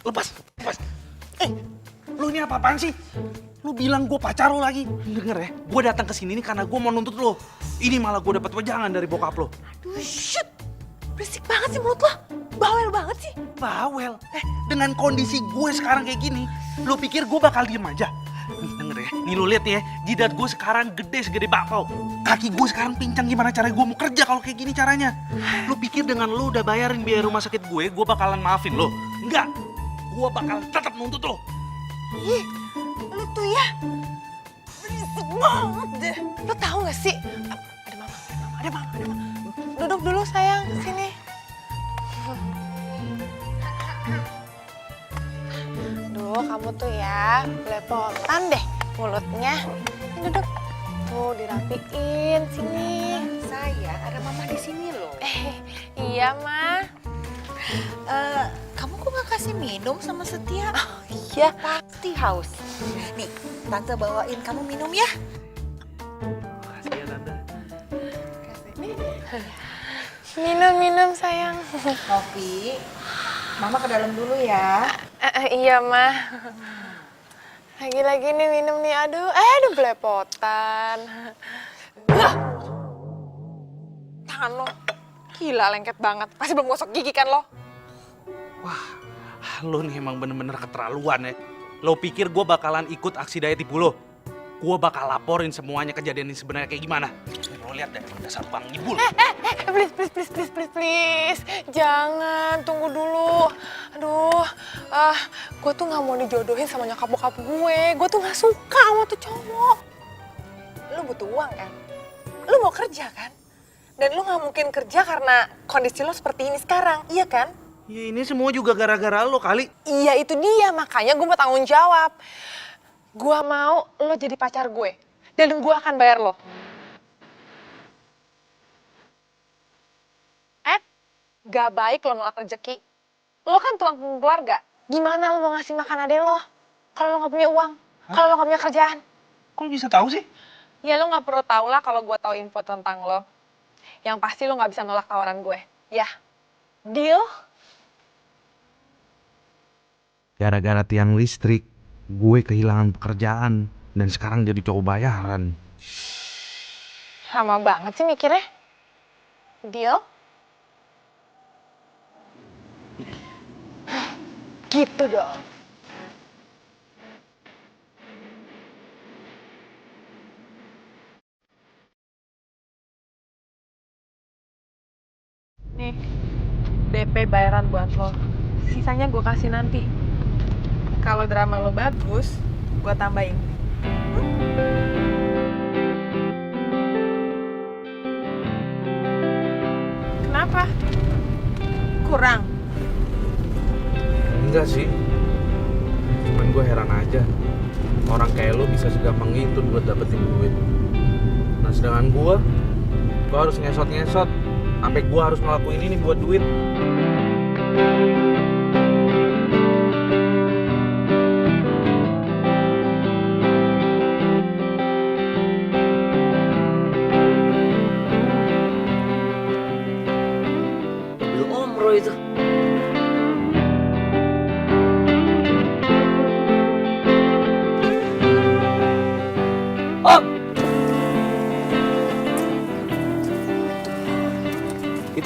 Speaker 1: Lepas. Lu ini apa-apaan sih? Lu bilang gue pacar lu lagi. Denger ya, gue datang ke sini nih karena gue mau nuntut lu. Ini malah gue dapat wejangan dari bokap lo.
Speaker 2: Aduh, shit. Berisik banget sih mulut lo. Bawel banget sih.
Speaker 1: Bawel? Dengan kondisi gue sekarang kayak gini, lu pikir gue bakal diem aja? Nih denger ya, nih lu lihat ya, jidat gue sekarang gede segede bakpao. Kaki gue sekarang pincang, gimana caranya gue mau kerja kalau kayak gini caranya? Lu pikir dengan lu udah bayarin biaya rumah sakit gue bakalan maafin lo? Enggak, gue bakal tetap nuntut lo.
Speaker 2: Ih, lu tuh ya berisik banget deh. Lu tahu gak sih? Ada mama. Duduk dulu sayang, sini. Duh, kamu tuh ya belepotan deh mulutnya. Duduk. Tuh, dirapiin sini.
Speaker 11: Sayang, ada mama di sini loh.
Speaker 2: Iya, Ma.
Speaker 11: Kamu kok gak kasih minum sama Setia?
Speaker 2: Iya.
Speaker 11: Pasti haus. Nih, Tante bawain kamu minum ya.
Speaker 1: Makasih ya Tante.
Speaker 2: Minum sayang.
Speaker 11: Novi, Mama ke dalam dulu ya.
Speaker 2: Iya, Ma. Lagi-lagi nih minum nih, aduh belepotan. Tangan lo, gila lengket banget. Pasti belum gosok gigi kan lo?
Speaker 1: Wah, lo nih emang bener-bener keterlaluan ya. Lo pikir gue bakalan ikut aksi daya tipu lo? Gue bakal laporin semuanya kejadian ini sebenarnya kayak gimana. Lo lihat deh, dasar bang ngibul.
Speaker 2: Please. Jangan, tunggu dulu. Aduh, gue tuh gak mau dijodohin sama nyokap bokap gue. Gue tuh gak suka sama tuh cowok. Lu butuh uang kan? Lu mau kerja kan? Dan lu gak mungkin kerja karena kondisi lo seperti ini sekarang, iya kan?
Speaker 1: Ya ini semua juga gara-gara lo kali.
Speaker 2: Iya itu dia, makanya gue mau tanggung jawab. Gue mau lo jadi pacar gue. Dan gue akan bayar lo. Gak baik lo nolak rezeki. Lo kan tulang punggung keluarga. Gimana lo mau ngasih makan adek lo? Kalau lo gak punya uang, kalau lo gak punya kerjaan.
Speaker 1: Kok lo bisa tahu sih?
Speaker 2: Ya lo gak perlu tahu lah kalau gue tahu info tentang lo. Yang pasti lo gak bisa nolak tawaran gue. Ya, deal?
Speaker 13: Gara-gara tiang listrik, gue kehilangan pekerjaan dan sekarang jadi cowok bayaran.
Speaker 2: Lama banget sih mikirnya. Deal? Gitu dong. Nih, DP bayaran buat lo. Sisanya gue kasih nanti. Kalau drama lo bagus, gue tambahin. Kenapa? Kurang?
Speaker 13: Enggak sih, cuman gue heran aja. Orang kayak lo bisa segampang itu buat dapetin duit. Nah sedangkan gue harus ngesot-ngesot. Sampai gue harus ngelakuin ini buat duit.
Speaker 7: Mobil Om Roy itu.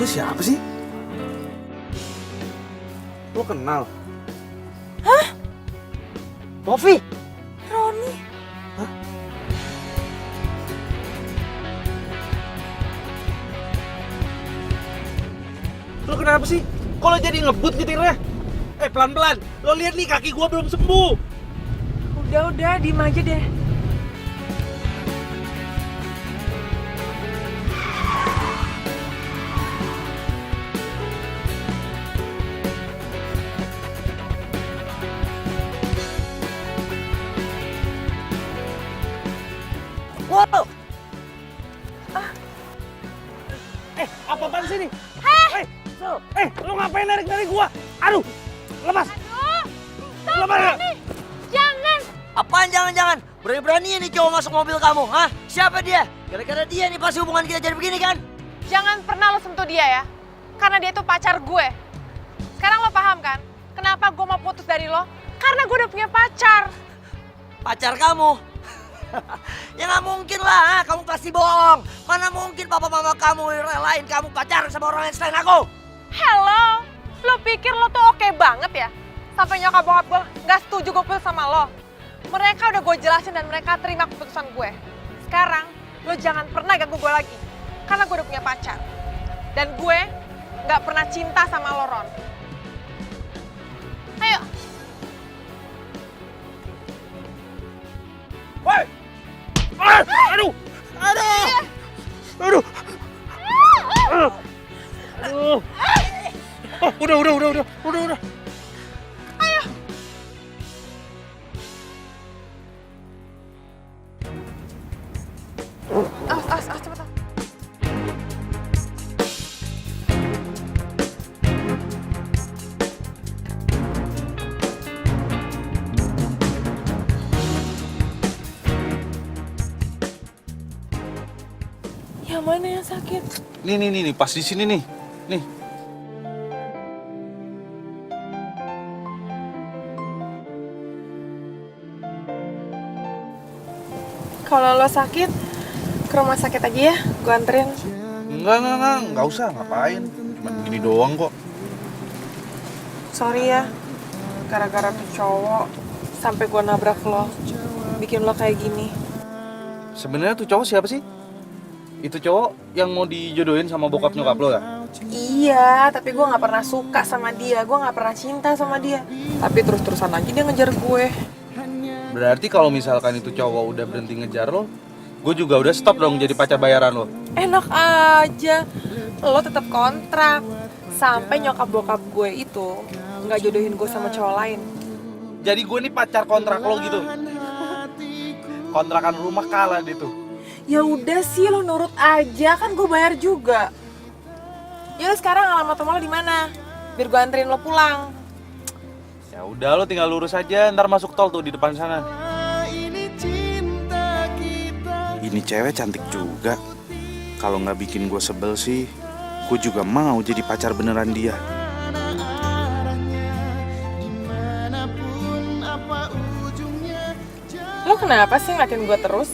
Speaker 13: Itu siapa sih? Lo kenal?
Speaker 7: Hah? Novi?
Speaker 2: Roni.
Speaker 1: Lo kenapa sih? Kok lo jadi ngebut nyetirnya? Pelan-pelan. Lo lihat nih kaki gua belum sembuh.
Speaker 2: Udah, diem aja deh.
Speaker 7: Wow!
Speaker 1: Apa-apaan sih nih? Lo ngapain narik-narik gua? Aduh, lepas. Lepas ya?
Speaker 6: Jangan!
Speaker 7: Apaan jangan-jangan? Berani-beraninya nih cowok masuk mobil kamu, hah? Siapa dia? Gara-gara dia nih pasti hubungan kita jadi begini kan?
Speaker 2: Jangan pernah lo sentuh dia ya. Karena dia tuh pacar gue. Sekarang lo paham kan? Kenapa gue mau putus dari lo? Karena gue udah punya pacar.
Speaker 7: Pacar kamu? Ya nggak mungkin lah, kamu pasti bohong. Mana mungkin papa mama kamu relain kamu pacaran sama orang lain selain aku?
Speaker 2: Hello, lo pikir lo tuh oke banget ya? Sampai nyokap bokap gue nggak setuju gue putus sama lo. Mereka udah gue jelasin dan mereka terima keputusan gue. Sekarang lo jangan pernah ganggu gue lagi. Karena gue udah punya pacar. Dan gue nggak pernah cinta sama lo, Ron. Ayo.
Speaker 1: Woi! Aduh! Oh, udah.
Speaker 2: Awas, cepetan. Yang mana yang sakit?
Speaker 4: Nih, pas di sini nih. Nih.
Speaker 2: Kalau lo sakit, ke rumah sakit aja ya, gue anterin.
Speaker 4: Enggak usah, ngapain. Cuman gini doang kok.
Speaker 2: Sorry ya, gara-gara tuh cowok sampai gue nabrak lo, bikin lo kayak gini.
Speaker 4: Sebenarnya tuh cowok siapa sih? Itu cowok yang mau dijodohin sama bokap nyokap lo ya?
Speaker 2: Iya, tapi gue nggak pernah suka sama dia, gue nggak pernah cinta sama dia. Tapi terus-terusan aja dia ngejar gue.
Speaker 4: Berarti kalau misalkan itu cowok udah berhenti ngejar lo, gue juga udah stop dong jadi pacar bayaran lo.
Speaker 2: Enak aja, lo tetap kontrak sampai nyokap bokap gue itu nggak jodohin gue sama cowok lain.
Speaker 4: Jadi gue nih pacar kontrak lo gitu. Kontrakan rumah kalah deh tuh.
Speaker 2: Ya udah sih, lo nurut aja, kan gue bayar juga. Ya udah, sekarang alamat rumah lo di mana? Biar gue anterin lo pulang.
Speaker 4: Ya udah, lo tinggal lurus aja, ntar masuk tol tuh di depan sana. Ini cewek cantik juga. Kalau nggak bikin gue sebel sih, gue juga mau jadi pacar beneran dia.
Speaker 2: Lo kenapa sih ngeliatin gue terus?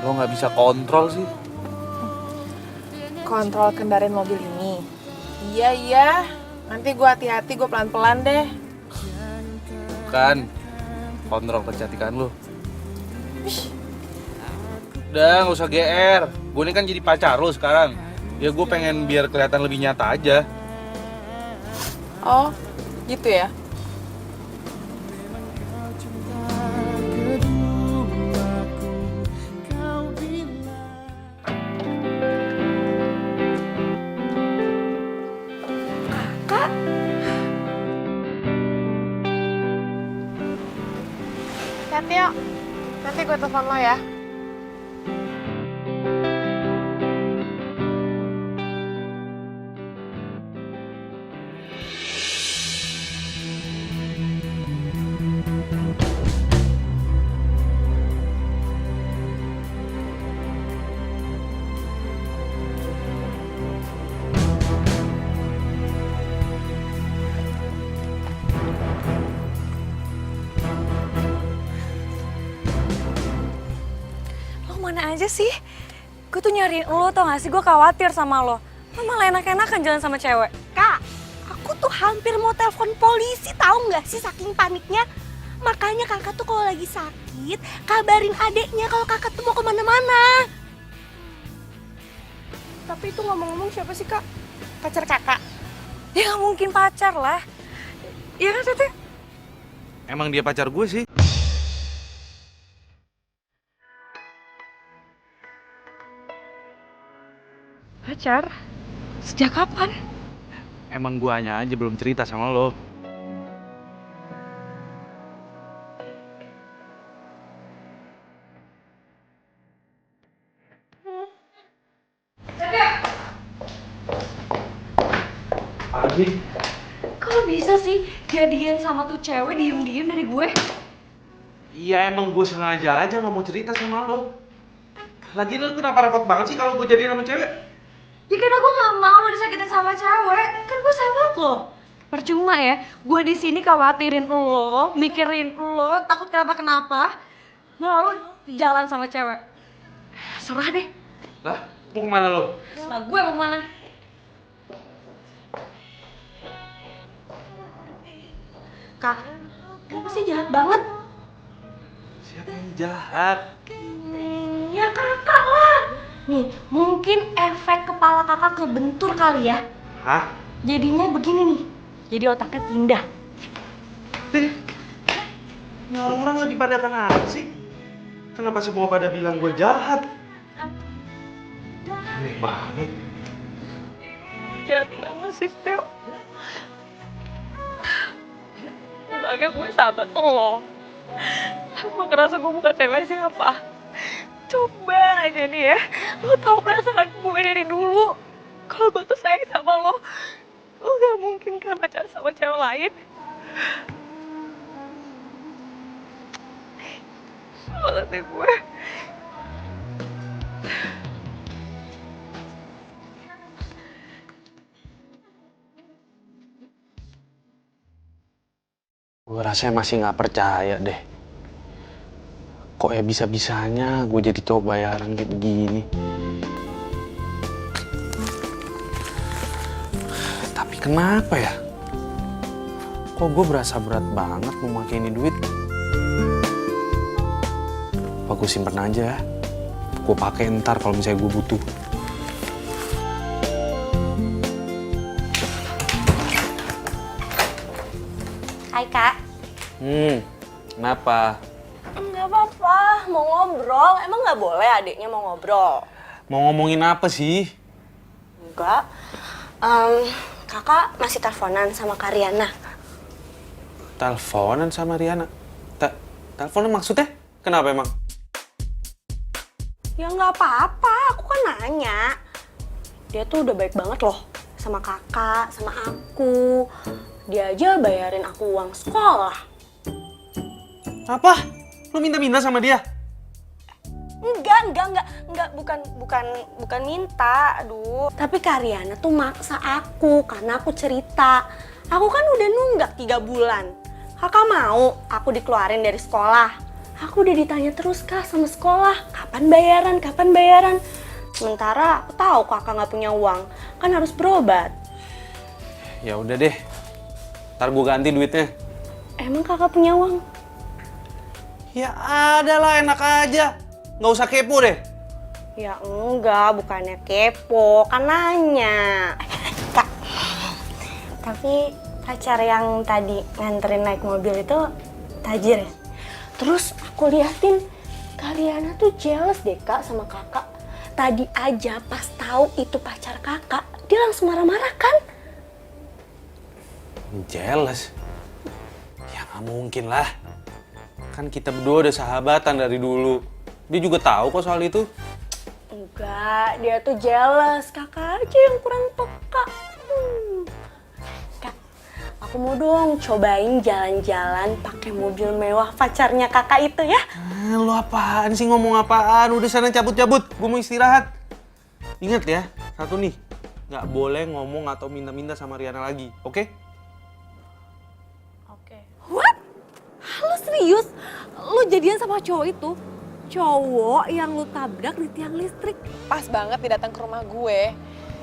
Speaker 4: Lo nggak bisa kontrol sih.
Speaker 2: Kontrol kendaraan mobil ini. Iya. Nanti gue hati-hati, gue pelan-pelan deh.
Speaker 4: Bukan, kontrol kecantikan lo. Udah, nggak usah GR. Gue ini kan jadi pacar lo sekarang. Ya gue pengen biar kelihatan lebih nyata aja.
Speaker 2: Oh, gitu ya? Kak. Hati yuk. Nanti gue telepon lo ya.
Speaker 9: Mana aja sih? Gue tuh nyariin lo, tau gak sih? Gue khawatir sama lo. Lo malah enak-enakan jalan sama cewek. Kak, aku tuh hampir mau telepon polisi, tahu nggak sih saking paniknya. Makanya kakak tuh kalau lagi sakit, kabarin adeknya kalau kakak tuh mau kemana-mana. Tapi itu ngomong-ngomong siapa sih kak? Pacar kakak? Ya nggak mungkin pacar lah. Iya kan Tete?
Speaker 13: Emang dia pacar gue sih.
Speaker 9: Pacar? Sejak kapan?
Speaker 13: Emang guanya aja belum cerita sama lo. Apa sih?
Speaker 9: Kok bisa sih jadian sama tuh cewek diem-diem dari gue?
Speaker 13: Iya emang gue sengaja aja nggak mau cerita sama lo. Lagi lo kenapa repot banget sih kalau gue jadian sama cewek?
Speaker 9: Ya karena gue gak mau lo disakitin sama cewek. Kan gue sahabat lo. Percuma ya, gue di sini khawatirin lo, mikirin lo, takut kenapa-kenapa. Lalu jalan sama cewek. Serah deh.
Speaker 13: Lah, mau kemana lo?
Speaker 9: Serah gue mau kemana. Kak, kenapa sih jahat banget?
Speaker 13: Siapa yang jahat?
Speaker 9: Ya kakak lah. Nih, mungkin efek kepala kakak kebentur kali ya.
Speaker 13: Hah?
Speaker 9: Jadinya begini nih. Jadi otaknya pindah.
Speaker 13: Ini orang-orang lagi pada kenapa sih? Kenapa semua pada bilang gue jahat? Aneh banget.
Speaker 9: Jahat banget sih, Teo. Makanya gue sahabat lo. Apa kerasa gue bukan cewek siapa? Coba aja nih ya, lo tau perasaan gue dari dulu. Kalau gue tuh sayang sama lo gak mungkin kan pacaran sama cewek lain. Banget deh gue.
Speaker 13: Gue rasanya masih nggak percaya deh. Kok ya bisa-bisanya gue jadi cowok bayaran kayak begini. Tapi kenapa ya? Kok gue berasa berat banget mau pakai ini duit? Apa gue simpen aja? Gue pakai ntar kalau misalnya gue butuh.
Speaker 9: Hai kak.
Speaker 13: Kenapa?
Speaker 9: Nggak apa-apa, mau ngobrol. Emang nggak boleh adiknya mau ngobrol?
Speaker 13: Mau ngomongin apa sih?
Speaker 9: Enggak. Kakak masih teleponan sama Karyana.
Speaker 13: Teleponan sama Riana? Teleponan maksudnya? Kenapa emang?
Speaker 9: Ya nggak apa-apa, aku kan nanya. Dia tuh udah baik banget loh sama kakak, sama aku. Dia aja bayarin aku uang sekolah.
Speaker 13: Apa? Lu minta-minta sama dia?
Speaker 9: Enggak, bukan minta, aduh. Tapi Karyana tuh maksa aku karena aku cerita. Aku kan udah nunggak 3 bulan. Kakak mau aku dikeluarin dari sekolah. Aku udah ditanya terus kak sama sekolah, kapan bayaran? Sementara aku tahu kakak nggak punya uang, kan harus berobat.
Speaker 13: Ya udah deh, ntar gue ganti duitnya.
Speaker 9: Emang kakak punya uang?
Speaker 13: Ya ada lah, enak aja. Nggak usah kepo deh.
Speaker 9: Ya enggak, bukannya kepo, kan nanya. Kak, tapi pacar yang tadi nganterin naik mobil itu tajir ya? Terus aku liatin, Karyana tuh jealous deh kak sama kakak. Tadi aja pas tahu itu pacar kakak, dia langsung marah-marah kan?
Speaker 13: Jealous? Ya nggak mungkin lah. Kan kita berdua udah sahabatan dari dulu. Dia juga tahu kok soal itu.
Speaker 9: Enggak, dia tuh jealous. Kakak aja yang kurang peka. Kak, aku mau dong cobain jalan-jalan pakai mobil mewah pacarnya kakak itu ya.
Speaker 13: Lu apaan sih, ngomong apaan? Udah sana cabut-cabut, gue mau istirahat. Ingat ya, satu nih, nggak boleh ngomong atau minta-minta sama Riana lagi, oke?
Speaker 9: Oke. What? Lu serius? Lu jadian sama cowok itu? Cowok yang lu tabrak di tiang listrik?
Speaker 2: Pas banget dia datang ke rumah gue.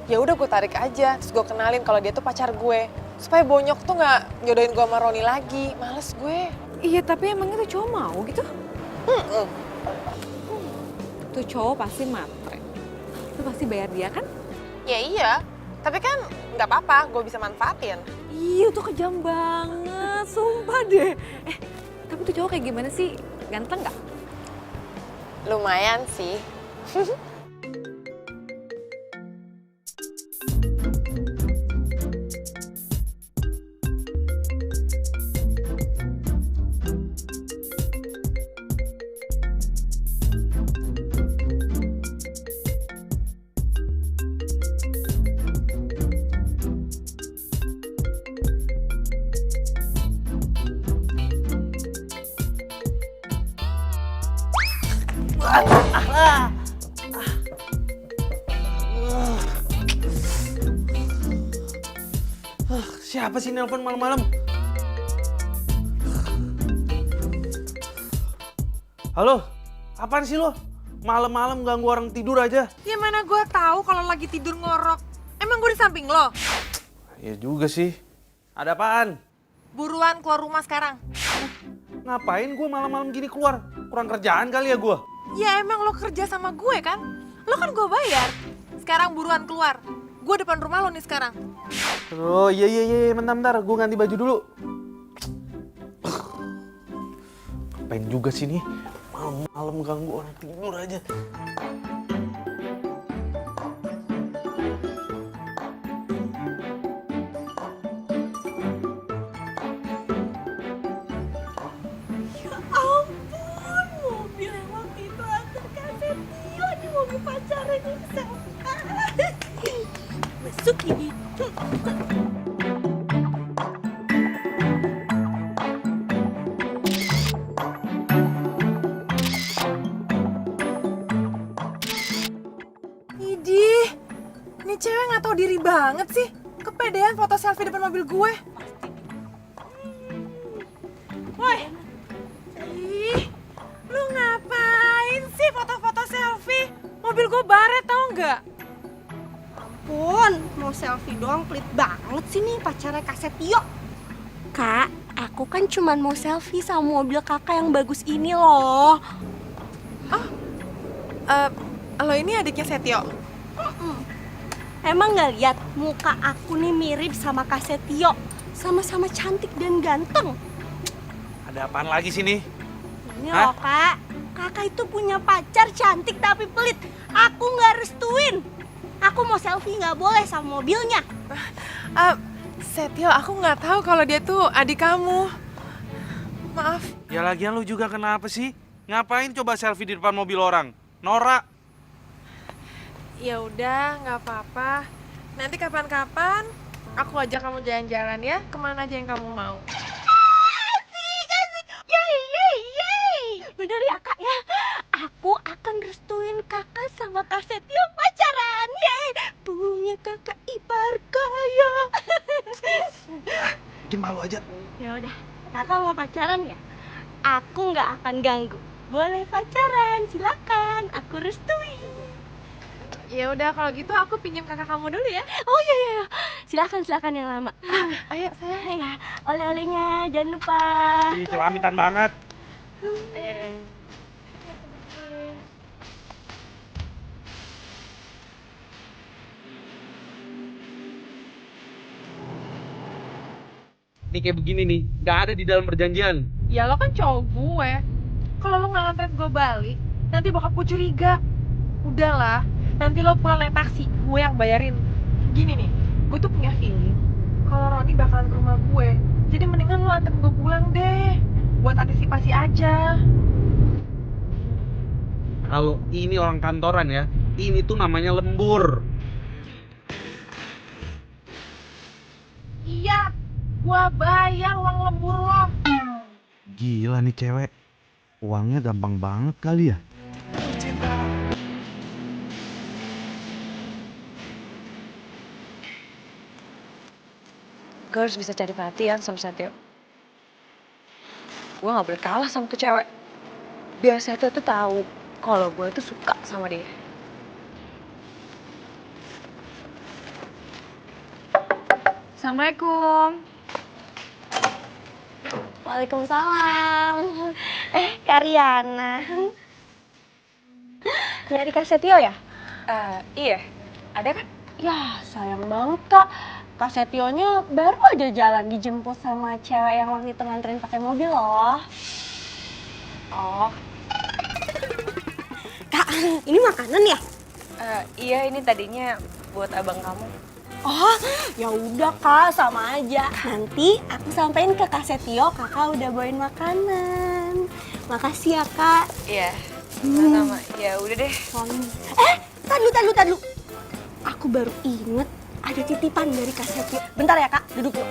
Speaker 2: Ya udah gue tarik aja, terus gue kenalin kalau dia tuh pacar gue. Supaya Bonyok tuh nggak nyodoin gue sama Roni lagi. Males gue.
Speaker 6: Iya, tapi emang itu cowok mau gitu? Tuh cowok pasti matre. Itu pasti bayar dia kan?
Speaker 2: Ya iya, tapi kan nggak apa-apa, gue bisa manfaatin.
Speaker 6: Iya, tuh kejam banget, sumpah deh. Tapi tuh cowok kayak gimana sih? Ganteng nggak?
Speaker 2: Lumayan sih.
Speaker 1: Siapa sih nelpon malam-malam? Halo, apaan sih lo? Malam-malam ganggu orang tidur aja.
Speaker 2: Ya mana gue tahu kalau lagi tidur ngorok. Emang gue di samping lo?
Speaker 1: Ya juga sih. Ada apaan?
Speaker 2: Buruan keluar rumah sekarang.
Speaker 1: Ngapain gue malam-malam gini keluar? Kurang kerjaan kali ya gue?
Speaker 2: Ya emang lo kerja sama gue kan? Lo kan gue bayar. Sekarang buruan keluar. Gue depan rumah lo nih sekarang.
Speaker 1: Oh iya, bentar, gue ganti baju dulu. Ngapain juga sih nih? Malam-malam ganggu orang tidur aja.
Speaker 9: Ya ampun, mobil yang waktu itu antar Kak Setio di mobil pacarnya bisa. Masuk ini.
Speaker 2: Idih, ini cewek nggak tahu diri banget sih. Kepedean foto selfie depan mobil gue. Woi, ih, lu ngapain sih foto-foto selfie? Mobil gue baret tau nggak?
Speaker 9: Ampun, mau selfie doang pelit banget sih nih pacarnya Kak Setio. Kak, aku kan cuman mau selfie sama mobil kakak yang bagus ini loh.
Speaker 2: Lo ini adiknya Setio?
Speaker 9: Emang nggak lihat muka aku nih mirip sama Kak Setio? Sama-sama cantik dan ganteng.
Speaker 1: Ada apaan lagi sih nih?
Speaker 9: Ini
Speaker 1: Hah?
Speaker 9: loh kak, kakak itu punya pacar cantik tapi pelit. Aku nggak restuin. Aku mau selfie nggak boleh sama mobilnya.
Speaker 2: Setio, aku nggak tahu kalau dia tuh adik kamu. Maaf.
Speaker 1: Ya lagian lu juga kenapa sih? Ngapain coba selfie di depan mobil orang? Norak.
Speaker 2: Ya udah, nggak apa-apa. Nanti kapan-kapan aku ajak kamu jalan-jalan ya. Kemana aja yang kamu mau.
Speaker 9: Bener ya kak ya, aku akan restuin kakak sama Kak Setio pacaran. Yeay, punya kakak ipar kaya.
Speaker 1: Bikin malu aja.
Speaker 9: Ya udah, kakak mau pacaran ya? Aku nggak akan ganggu. Boleh pacaran, silakan. Aku restuin.
Speaker 2: Ya udah kalau gitu aku pinjam kakak kamu dulu ya.
Speaker 9: Oh iya, silakan yang lama.
Speaker 2: Ayo sayang.
Speaker 9: Ya, oleh-olehnya jangan lupa.
Speaker 1: Ih, celamitan banget.
Speaker 13: Ini kayak begini nih, nggak ada di dalam perjanjian.
Speaker 2: Ya lo kan cowok gue. Kalau lo nggak nganterin gue balik, nanti bokap gue curiga. Udahlah, nanti lo pulang naik taksi, gue yang bayarin. Gini nih, gue tuh punya feeling kalau Roni bakalan ke rumah gue. Jadi mendingan lo anterin gue pulang deh, buat antisipasi aja.
Speaker 13: Kalau ini orang kantoran ya, ini tuh namanya lembur.
Speaker 2: Iya, gue bayar uang lembur lo.
Speaker 4: Gila nih cewek. Uangnya gampang banget kali ya.
Speaker 2: Gue harus bisa cari perhatian sama Setio. Gue gak boleh kalah sama tuh cewek. Biar Setio tuh tahu kalau gue tuh suka sama dia.
Speaker 9: Assalamualaikum.
Speaker 14: Waalaikumsalam. Karyana. Nyari Kak Setio ya?
Speaker 9: Iya. Ada kan?
Speaker 14: Ya, sayang banget Kak. Kak Setionya baru aja jalan dijemput sama cewek yang waktu itu nganterin pakai mobil loh.
Speaker 9: Oh.
Speaker 14: Kak, ini makanan ya?
Speaker 9: Iya, ini tadinya buat abang kamu.
Speaker 14: Oh, ya udah Kak, sama aja. Nanti aku sampein ke Kak Setio, Kakak udah bawain makanan. Makasih ya Kak.
Speaker 9: Iya. Sama-sama. Ya udah deh.
Speaker 14: Tadlu. Aku baru inget ada titipan dari Kak Setio. Bentar ya Kak, duduk yuk.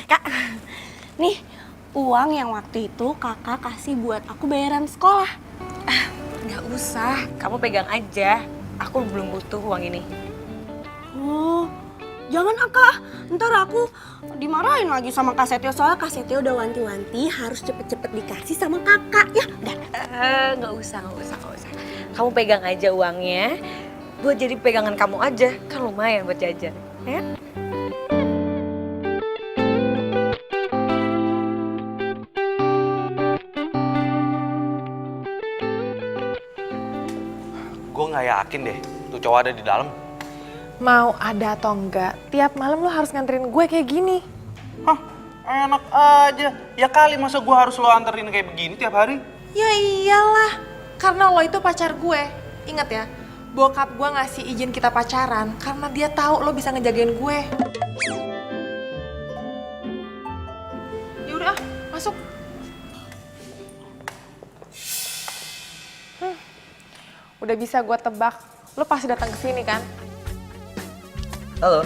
Speaker 14: Kak, nih uang yang waktu itu kakak kasih buat aku bayaran sekolah.
Speaker 9: Nggak usah, kamu pegang aja. Aku belum butuh uang ini.
Speaker 14: Oh, jangan Kak, ntar aku dimarahin lagi sama Kak Setio. Soalnya Kak Setio udah wanti-wanti harus cepet-cepet dikasih sama kakak. Ya, udah.
Speaker 9: Nggak usah. Kamu pegang aja uangnya. Buat jadi pegangan kamu aja, kan lumayan buat jajan. Ya?
Speaker 13: Gue nggak yakin deh, tuh cowok ada di dalam.
Speaker 2: Mau ada atau enggak, tiap malam lo harus nganterin gue kayak gini.
Speaker 1: Hah, enak aja. Ya kali masa gue harus lo anterin kayak begini tiap hari?
Speaker 2: Ya iyalah, karena lo itu pacar gue. Ingat ya, bokap gue ngasih izin kita pacaran karena dia tahu lo bisa ngejagain gue. Ya udah, masuk. Udah bisa gue tebak, lo pasti datang ke sini kan?
Speaker 7: Halo.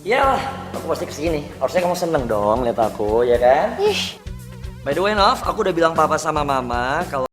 Speaker 7: Ya, aku pasti kesini. Harusnya kamu seneng dong lihat aku, ya kan? By the way, Nov, aku udah bilang papa sama mama kalau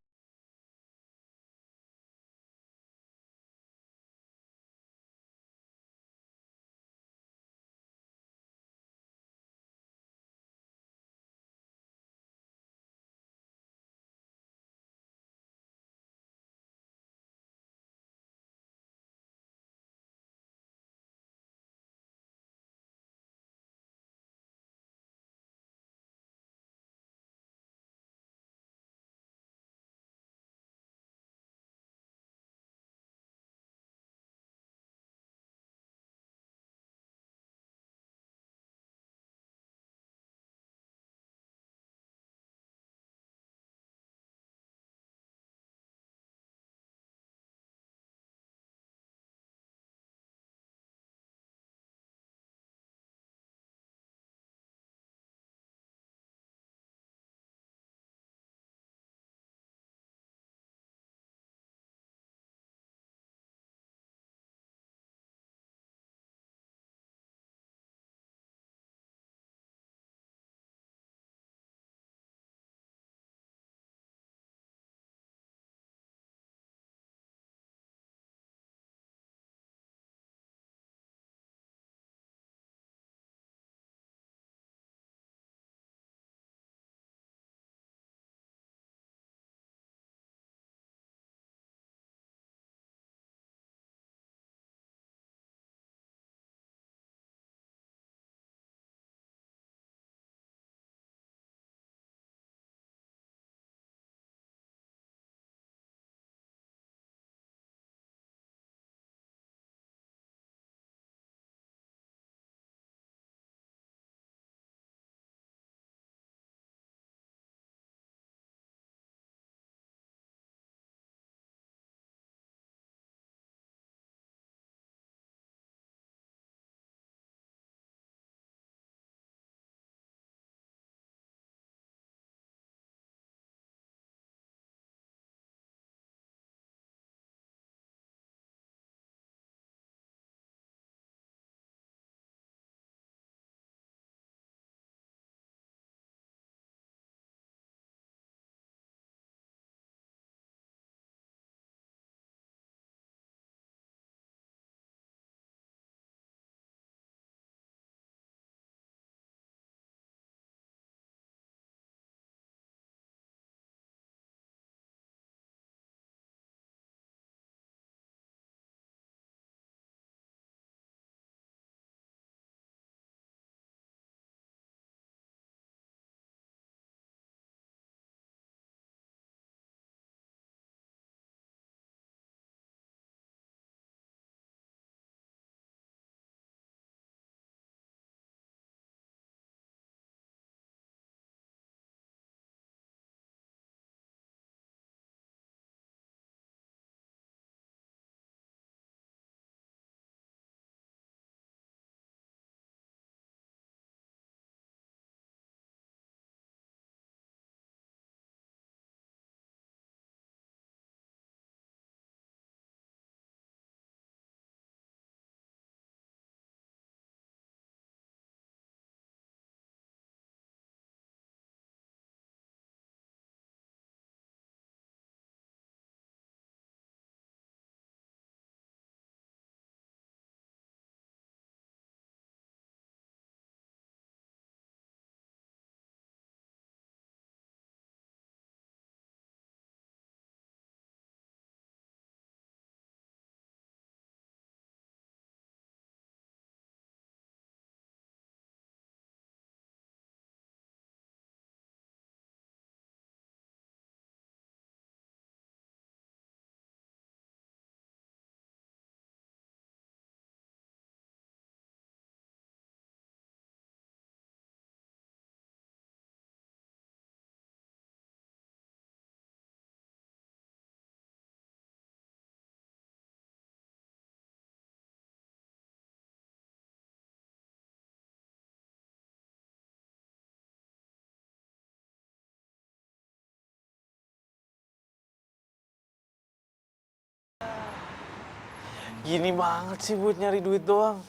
Speaker 13: Gini banget sih buat nyari duit doang.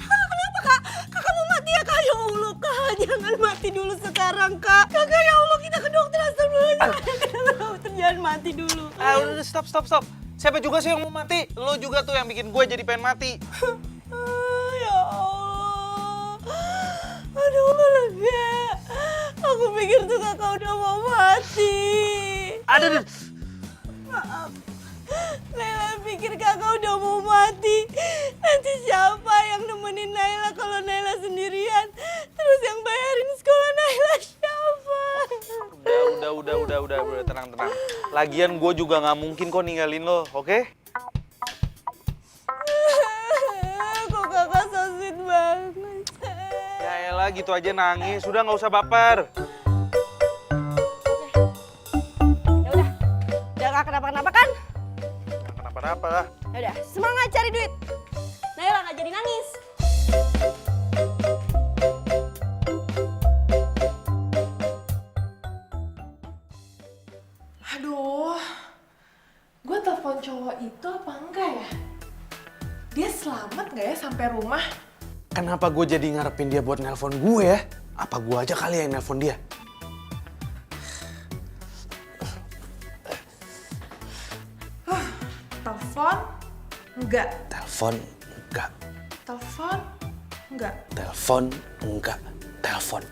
Speaker 14: Kenapa kak? Kakak mau mati ya kak? Ya Allah kak, jangan mati dulu sekarang kak. Kakak ya Allah, kita ke dokter astagfirullah. Dokter jangan mati dulu.
Speaker 1: Udah stop. Siapa juga sih yang mau mati? Lo juga tuh yang bikin gue jadi pengen mati.
Speaker 14: Ya Allah. Aduh lega. Aku pikir tuh kakak udah mau mati.
Speaker 1: Ada.
Speaker 14: Maaf. Naila pikir kakak udah mau mati. Nanti siapa yang nemenin Naila kalau Naila sendirian? Terus yang bayarin sekolah Naila siapa?
Speaker 1: Udah, tenang. Lagian gue juga nggak mungkin kok ninggalin lo, oke?
Speaker 14: Kok kakak so sweet banget.
Speaker 1: Ya elah gitu aja nangis, sudah nggak usah baper.
Speaker 14: Ya udah gak kenapa-kenapa kan?
Speaker 1: Kenapa lah?
Speaker 14: Ya udah, semangat cari duit. Naila nggak jadi nangis.
Speaker 2: Aduh, gue telepon cowok itu apa enggak ya? Dia selamat nggak ya sampai rumah?
Speaker 13: Kenapa gue jadi ngarepin dia buat nelpon gue ya? Apa gue aja kali yang nelpon dia?
Speaker 2: Telepon enggak?
Speaker 13: Telepon enggak.
Speaker 2: Telepon enggak?
Speaker 13: Telepon enggak. Telepon.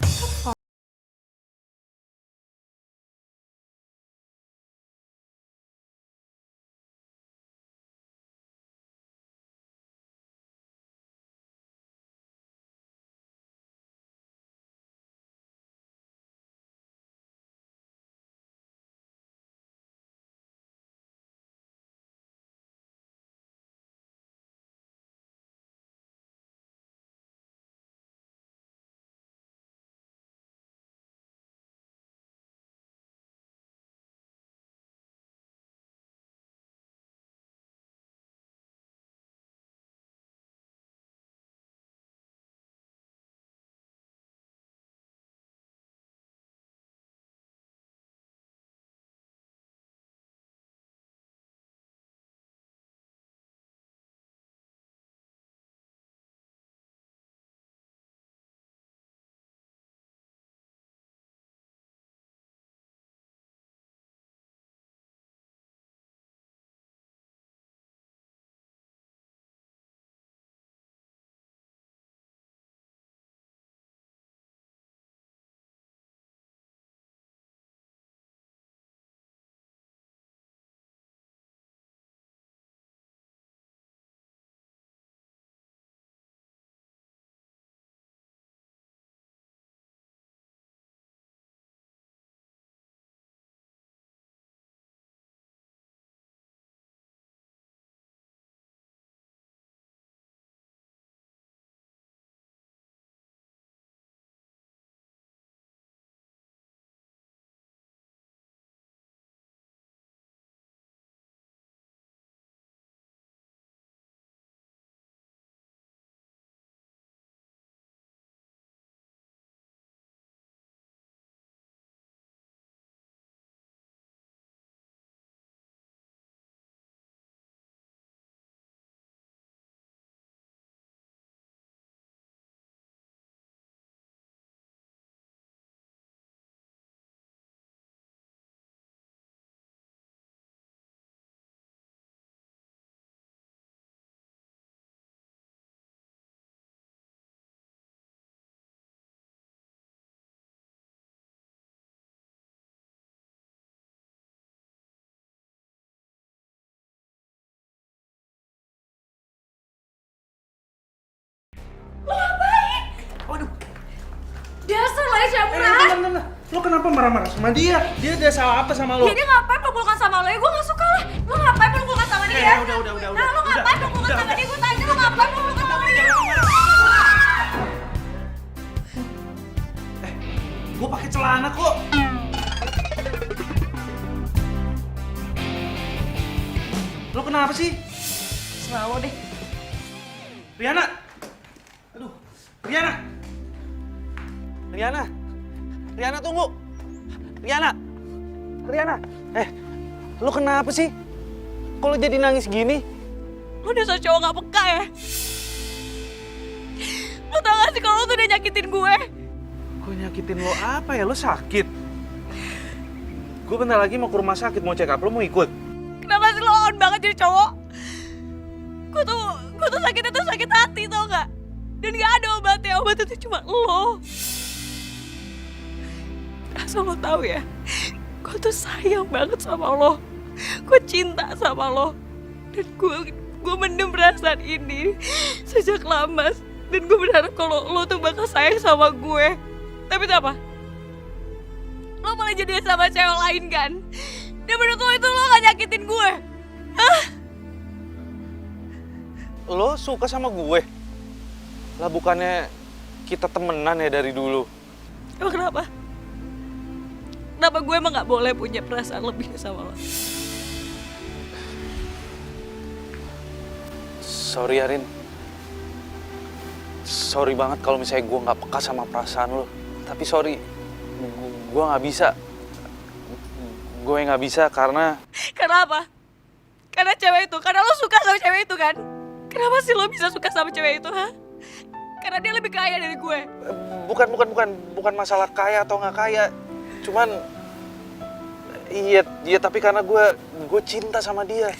Speaker 14: Dasar lah ya murah.
Speaker 1: Nah. Lo kenapa marah-marah sama dia? Dia ada salah apa sama lo?
Speaker 14: Ya dia ngapain peluk-pelukan sama lo ya? Gue gak suka lah. Lo ngapain peluk-pelukan sama dia?
Speaker 1: Udah.
Speaker 14: Nah lo ngapain peluk-pelukan sama dia? Gue tanya lo ngapain peluk-pelukan sama dia?
Speaker 1: Gue pakai celana kok. Lo kenapa sih?
Speaker 2: Selalu deh.
Speaker 1: Riana! Aduh, Riana, tunggu! Riana!
Speaker 13: Riana, lu kenapa sih? Kok lu jadi nangis gini?
Speaker 14: Lu dasar cowok gak peka ya? Lu tau gak sih kalau lu tuh udah nyakitin gue?
Speaker 13: Gue nyakitin lo apa ya? Lu sakit? Gue bentar lagi mau ke rumah sakit, mau check up. Lu mau ikut?
Speaker 14: Kenapa sih lo on banget jadi cowok? Gue tuh sakitnya tuh sakit hati tau gak? Dan gak ada obatnya tuh cuma lo. Asal lo tahu ya, gue tuh sayang banget sama lo. Gue cinta sama lo. Dan gue mendem perasaan ini sejak lama. Dan gue berharap kalau lo tuh bakal sayang sama gue. Tapi itu apa? Lo malah jadi sama cewek lain kan? Dan menurut lo itu lo gak nyakitin gue? Hah?
Speaker 13: Lo suka sama gue? Lah bukannya kita temenan ya dari dulu?
Speaker 14: Emang kenapa? Kenapa gue emang gak boleh punya perasaan lebih sama lo?
Speaker 13: Sorry Arin. Sorry banget kalau misalnya gue gak peka sama perasaan lo. Tapi sorry, gue gak bisa. Gue gak bisa karena...
Speaker 14: Karena apa? Karena cewek itu, karena lo suka sama cewek itu kan? Kenapa sih lo bisa suka sama cewek itu, ha? Karena dia lebih kaya dari gue.
Speaker 13: Bukan masalah kaya atau nggak kaya. Cuman, iya tapi karena gue cinta sama dia.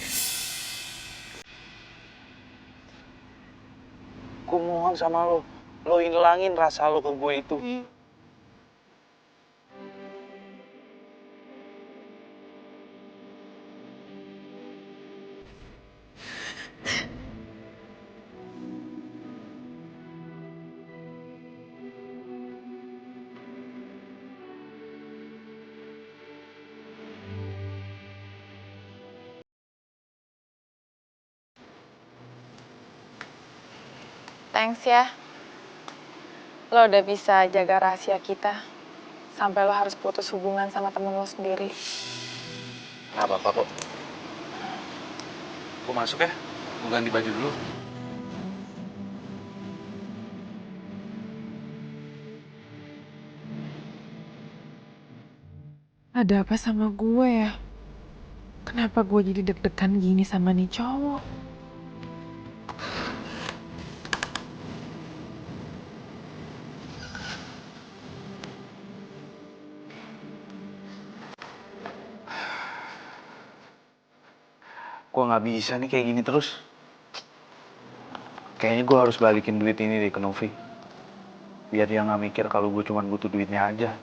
Speaker 13: Gue mohon sama lo hilangin rasa lo ke gue itu.
Speaker 2: Thanks ya. Lo udah bisa jaga rahasia kita. Sampai lo harus putus hubungan sama temen lo sendiri.
Speaker 13: Nggak apa-apa kok. Gue masuk ya. Gue ganti baju dulu.
Speaker 2: Ada apa sama gue ya? Kenapa gue jadi deg-degan gini sama nih cowok?
Speaker 13: Gue nggak bisa nih kayak gini terus. Kayaknya gue harus balikin duit ini deh ke Novi. Biar dia nggak mikir kalau gue cuma butuh duitnya aja.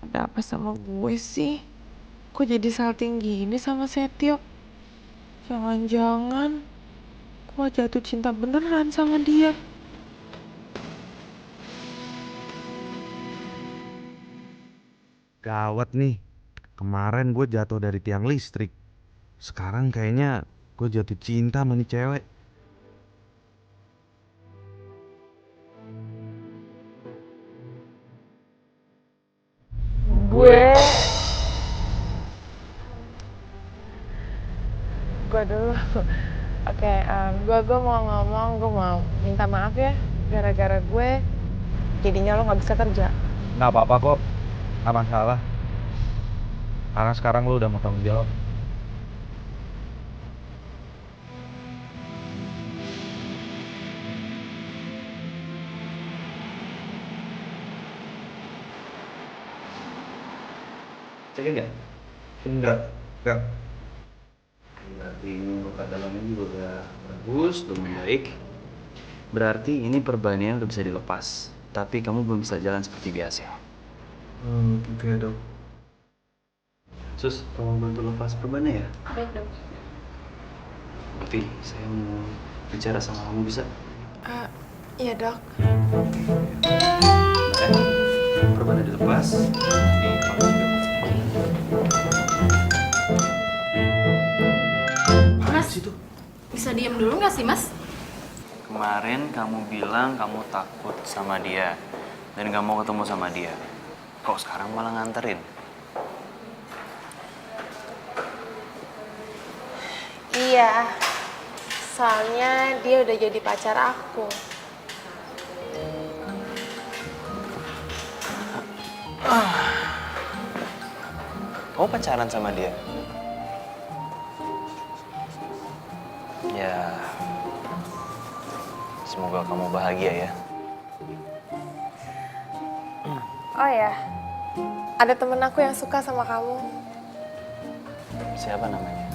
Speaker 2: Ada apa sama gue sih? Kok jadi salting gini sama Setio? Jangan-jangan gue jatuh cinta beneran sama dia.
Speaker 13: Gawat nih. Kemarin gue jatuh dari tiang listrik. Sekarang kayaknya gue jatuh cinta sama nih cewek.
Speaker 2: Gue dulu. Oke, gue mau ngomong, gue mau minta maaf ya. Gara-gara gue, jadinya lo gak bisa kerja.
Speaker 13: Nggak apa-apa kok. Nggak masalah. Karena sekarang lu udah mau tanggung jawab.
Speaker 3: Cek enggak?
Speaker 13: Enggak.
Speaker 3: Berarti luka dalamnya juga udah bagus, udah membaik. Berarti ini perbannya udah bisa dilepas. Tapi kamu belum bisa jalan seperti biasa.
Speaker 4: Gitu ya dok.
Speaker 3: Sus, tolong bantu lepas perbannya ya.
Speaker 5: Baik, Dok.
Speaker 3: Novi, saya mau bicara sama kamu, bisa?
Speaker 2: Iya dok.
Speaker 3: Bentar ya. Perbannya dilepas.
Speaker 5: Mas, bisa diem dulu nggak sih, Mas?
Speaker 3: Kemarin kamu bilang kamu takut sama dia dan gak mau ketemu sama dia. Kok sekarang malah nganterin?
Speaker 2: Iya, soalnya dia udah jadi pacar aku.
Speaker 3: Kamu pacaran sama dia? Ya, semoga kamu bahagia ya.
Speaker 2: Oh ya, ada temen aku yang suka sama kamu.
Speaker 3: Siapa namanya?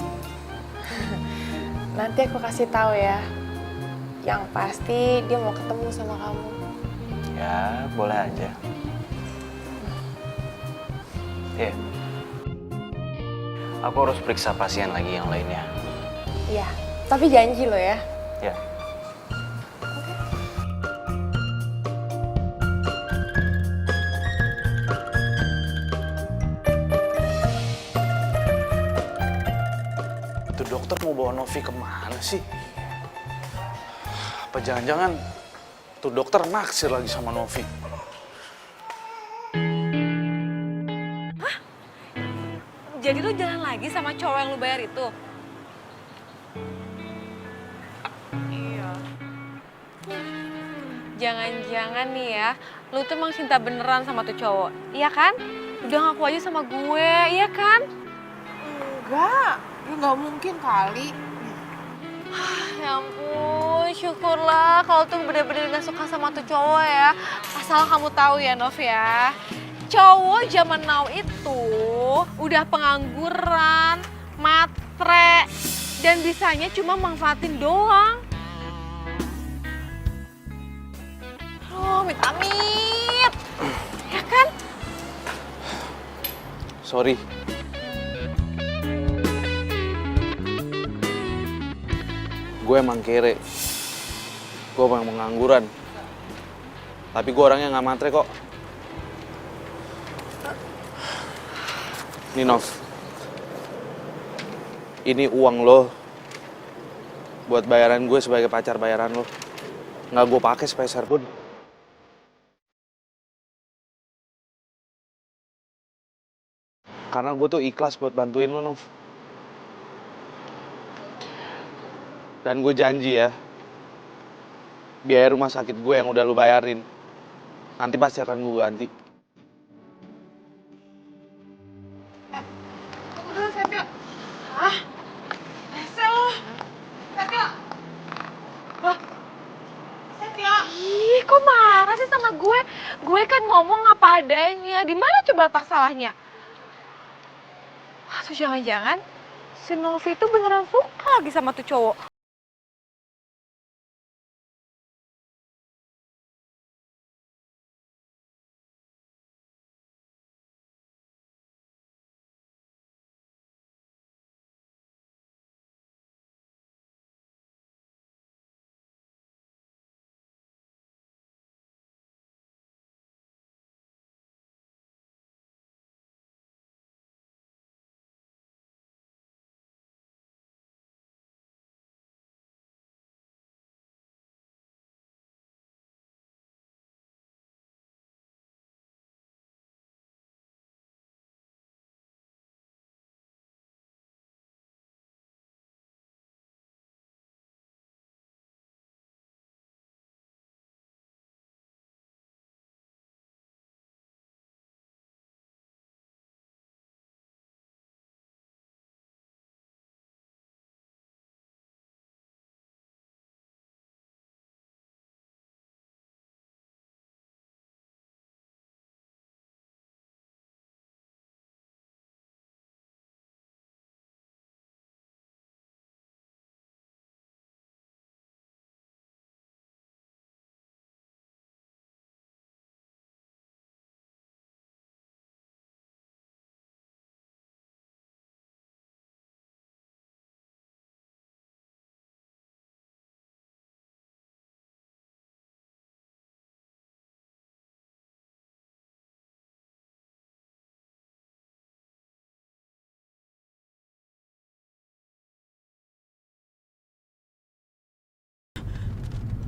Speaker 2: Nanti aku kasih tahu ya. Yang pasti dia mau ketemu sama kamu.
Speaker 3: Ya, boleh aja. Iya. Aku harus periksa pasien lagi yang lainnya.
Speaker 2: Iya, tapi janji lo ya.
Speaker 3: Ya.
Speaker 4: Itu dokter mau bawa Novi kemana sih? Apa jangan-jangan tuh dokter naksir lagi sama Novi?
Speaker 6: Jadi lu jalan lagi sama cowok yang lu bayar itu? Iya. Jangan-jangan nih ya, lu tuh emang cinta beneran sama tuh cowok, iya kan? Udah ngaku aja sama gue, iya kan?
Speaker 2: Enggak, ya nggak mungkin kali.
Speaker 6: Ya ampun, syukurlah kalau tuh bener-bener gak suka sama tuh cowok ya. Asal kamu tahu ya, Nov ya. Cowok zaman now itu udah pengangguran, matre, dan bisanya cuma manfaatin doang. Oh, amit-amit. Ya kan?
Speaker 4: Sorry. Gue emang kere. Gue emang pengangguran. Tapi gue orangnya nggak matre kok. Nih Nov, ini uang lo buat bayaran gue sebagai pacar bayaran lo. Nggak gue pakai sepeser pun. Karena gue tuh ikhlas buat bantuin lo, Nov. Dan gue janji ya, biaya rumah sakit gue yang udah lo bayarin, nanti pasti akan gue ganti.
Speaker 6: Ih, kok marah sih sama gue? Gue kan ngomong apa adanya. Di mana coba letak salahnya? Atau jangan-jangan si Novi itu beneran suka lagi sama tuh cowok.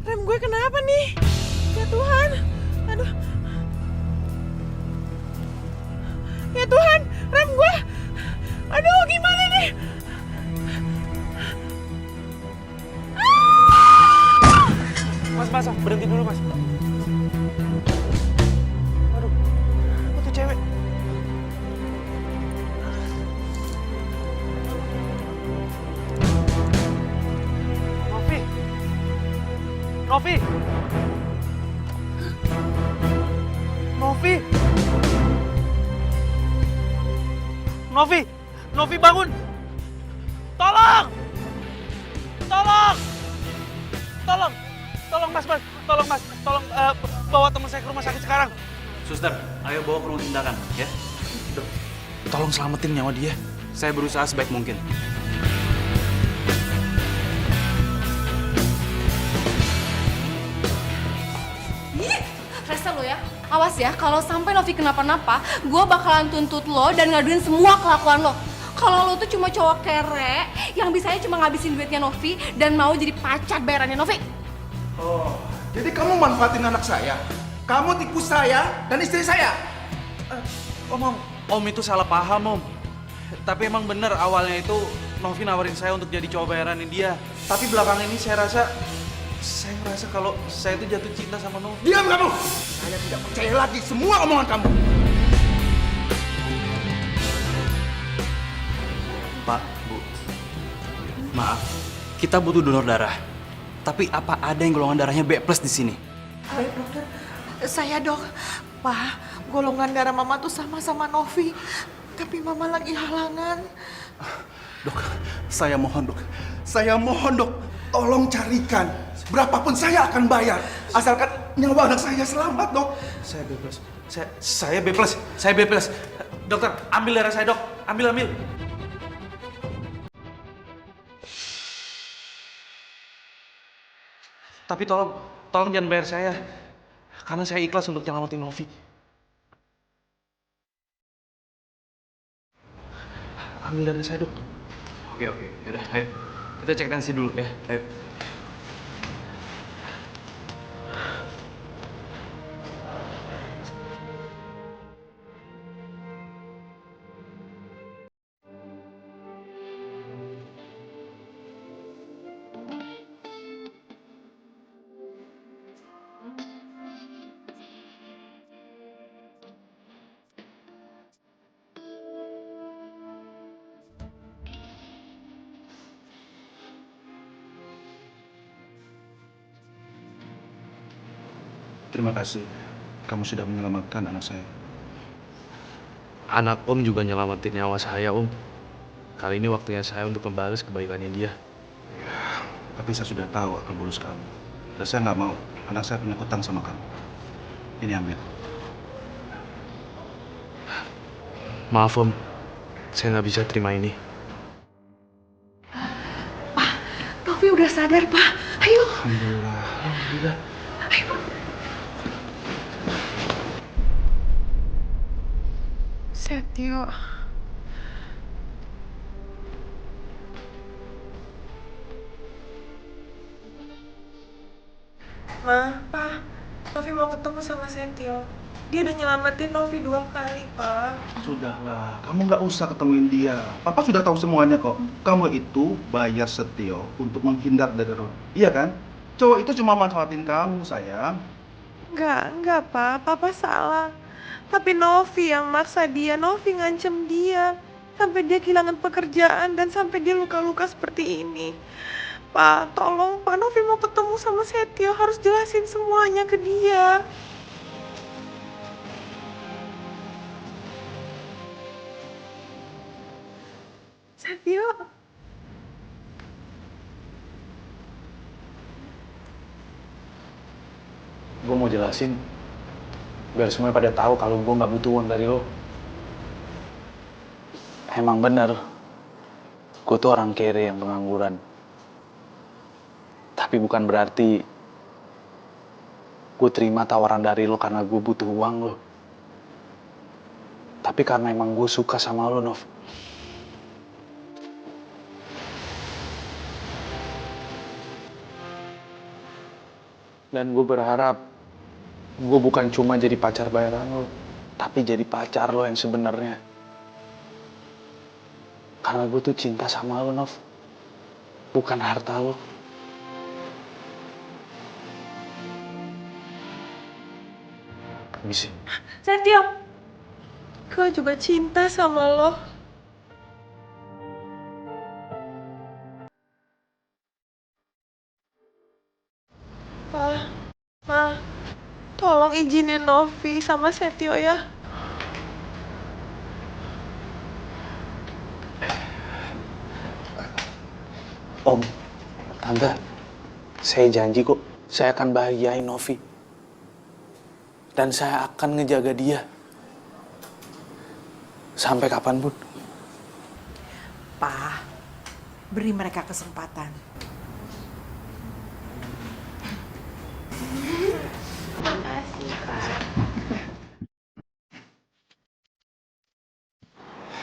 Speaker 2: Rem gue kenapa nih? Ya Tuhan, aduh. Ya Tuhan, rem gue. Aduh, gimana nih?
Speaker 1: berhenti dulu mas. Aduh, itu cewek. Novi. Novi. Novi. Novi. Novi bangun. Tolong. Tolong. Tolong. Tolong mas. Tolong mas. Tolong bawa teman saya ke rumah sakit sekarang.
Speaker 3: Suster, ayo bawa ke ruang tindakan, ya.
Speaker 1: Tolong selamatin nyawa dia.
Speaker 3: Saya berusaha sebaik mungkin.
Speaker 6: Rese lo ya, awas ya, kalau sampai Novi kenapa-napa, gue bakalan tuntut lo dan ngaduin semua kelakuan lo. Kalau lo tuh cuma cowok kere yang bisanya cuma ngabisin duitnya Novi dan mau jadi pacar bayarannya Novi.
Speaker 12: Oh, jadi kamu manfaatin anak saya? Kamu tipu saya dan istri saya?
Speaker 1: Om itu salah paham om. Tapi emang bener awalnya itu Novi nawarin saya untuk jadi cowok bayarannya dia. Tapi belakangan ini saya merasa kalau saya itu jatuh cinta sama Novi.
Speaker 12: Diam kamu! Saya tidak percaya lagi semua omongan kamu.
Speaker 3: Pak, Bu, maaf, kita butuh donor darah. Tapi apa ada yang golongan darahnya B+ di sini?
Speaker 11: Baik dokter, saya dok. Pak, golongan darah mama tuh sama Novi. Tapi mama lagi halangan.
Speaker 12: Dok, saya mohon dok. Saya mohon dok, tolong carikan. Berapapun saya akan bayar. Asalkan nyawa anak saya selamat dok.
Speaker 1: Saya B+. Saya B+. Dokter, ambil darah saya dok. Ambil. Tapi tolong jangan bayar saya. Karena saya ikhlas untuk nyelamatin Novi. Ambil darah saya dok.
Speaker 3: Oke, yaudah, ayo. Kita cek tensi dulu ya, ayo.
Speaker 4: Terima kasih. Kamu sudah menyelamatkan anak saya.
Speaker 13: Anak Om juga nyelamatin nyawa saya, Om. Kali ini waktunya saya untuk membalas kebaikannya dia.
Speaker 4: Tapi saya sudah tahu akal bulus kamu. Dan saya nggak mau anak saya punya hutang sama kamu. Ini ambil.
Speaker 13: Maaf, Om. Saya nggak bisa terima ini.
Speaker 11: Pak, Novi udah sadar Pak. Ayo.
Speaker 4: Alhamdulillah.
Speaker 11: Ayo. Setio.
Speaker 2: Ma, Pa, Novi mau ketemu sama Setio. Dia udah nyelamatin Novi 2 kali, Pak.
Speaker 4: Sudahlah, kamu nggak usah ketemuin dia. Papa sudah tahu semuanya kok. Kamu itu bayar Setio untuk menghindar dari Ron. Iya kan? Cowok itu cuma manfaatin kamu, sayang.
Speaker 2: Enggak, Pak. Papa salah. Tapi Novi yang maksa dia, Novi ngancem dia. Sampai dia kehilangan pekerjaan dan sampai dia luka-luka seperti ini. Pak, tolong Pak, Novi mau ketemu sama Setio, harus jelasin semuanya ke dia. Setio.
Speaker 13: Gue mau jelasin biar semuanya pada tahu kalau gue nggak butuh uang dari lo. Emang bener, gue tuh orang kere yang pengangguran. Tapi bukan berarti gue terima tawaran dari lo karena gue butuh uang lo. Tapi karena emang gue suka sama lo, Nov. Dan gue berharap gue bukan cuma jadi pacar bayaran lo, tapi jadi pacar lo yang sebenarnya. Karena gue tuh cinta sama lo, Nov. Bukan harta lo.
Speaker 4: Misi.
Speaker 2: Setio, gue juga cinta sama lo. Pa, Ma, tolong izinin Novi sama Setio ya.
Speaker 4: Om, Tante, saya janji kok, saya akan bahagiain Novi. Dan saya akan ngejaga dia. Sampai kapanpun.
Speaker 11: Pa, beri mereka kesempatan.
Speaker 2: Makasih, Kak.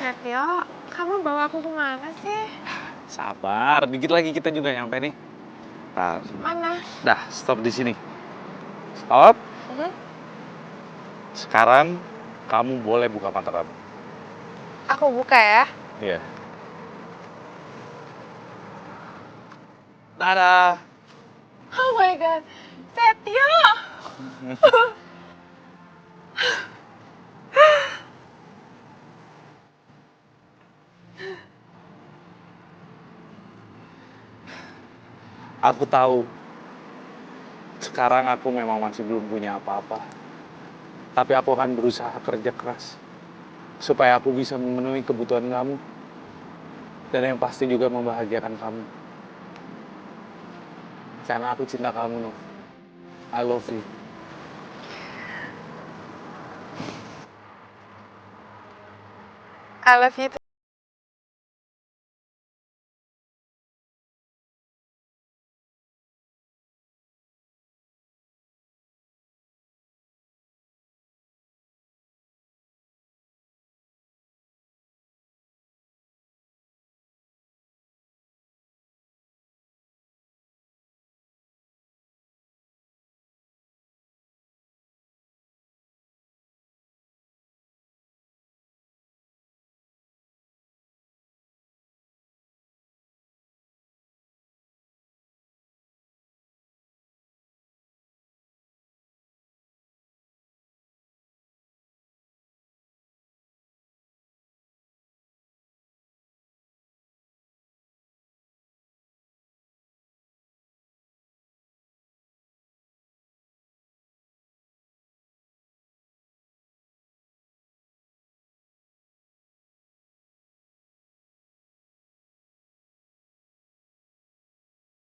Speaker 2: Setio, kamu bawa aku kemana sih?
Speaker 13: Sabar, dikit lagi kita juga nyampe nih. Nah,
Speaker 2: Mana?
Speaker 13: dah, stop di sini. Stop. Sekarang kamu boleh buka mata kamu.
Speaker 6: Aku buka ya.
Speaker 13: Iya. Dadah.
Speaker 2: Oh my god, Setio!
Speaker 13: Aku tahu. Sekarang aku memang masih belum punya apa-apa. Tapi aku akan berusaha kerja keras. Supaya aku bisa memenuhi kebutuhan kamu. Dan yang pasti juga membahagiakan kamu. Karena aku cinta kamu, Nov. I love you.
Speaker 2: I love you too.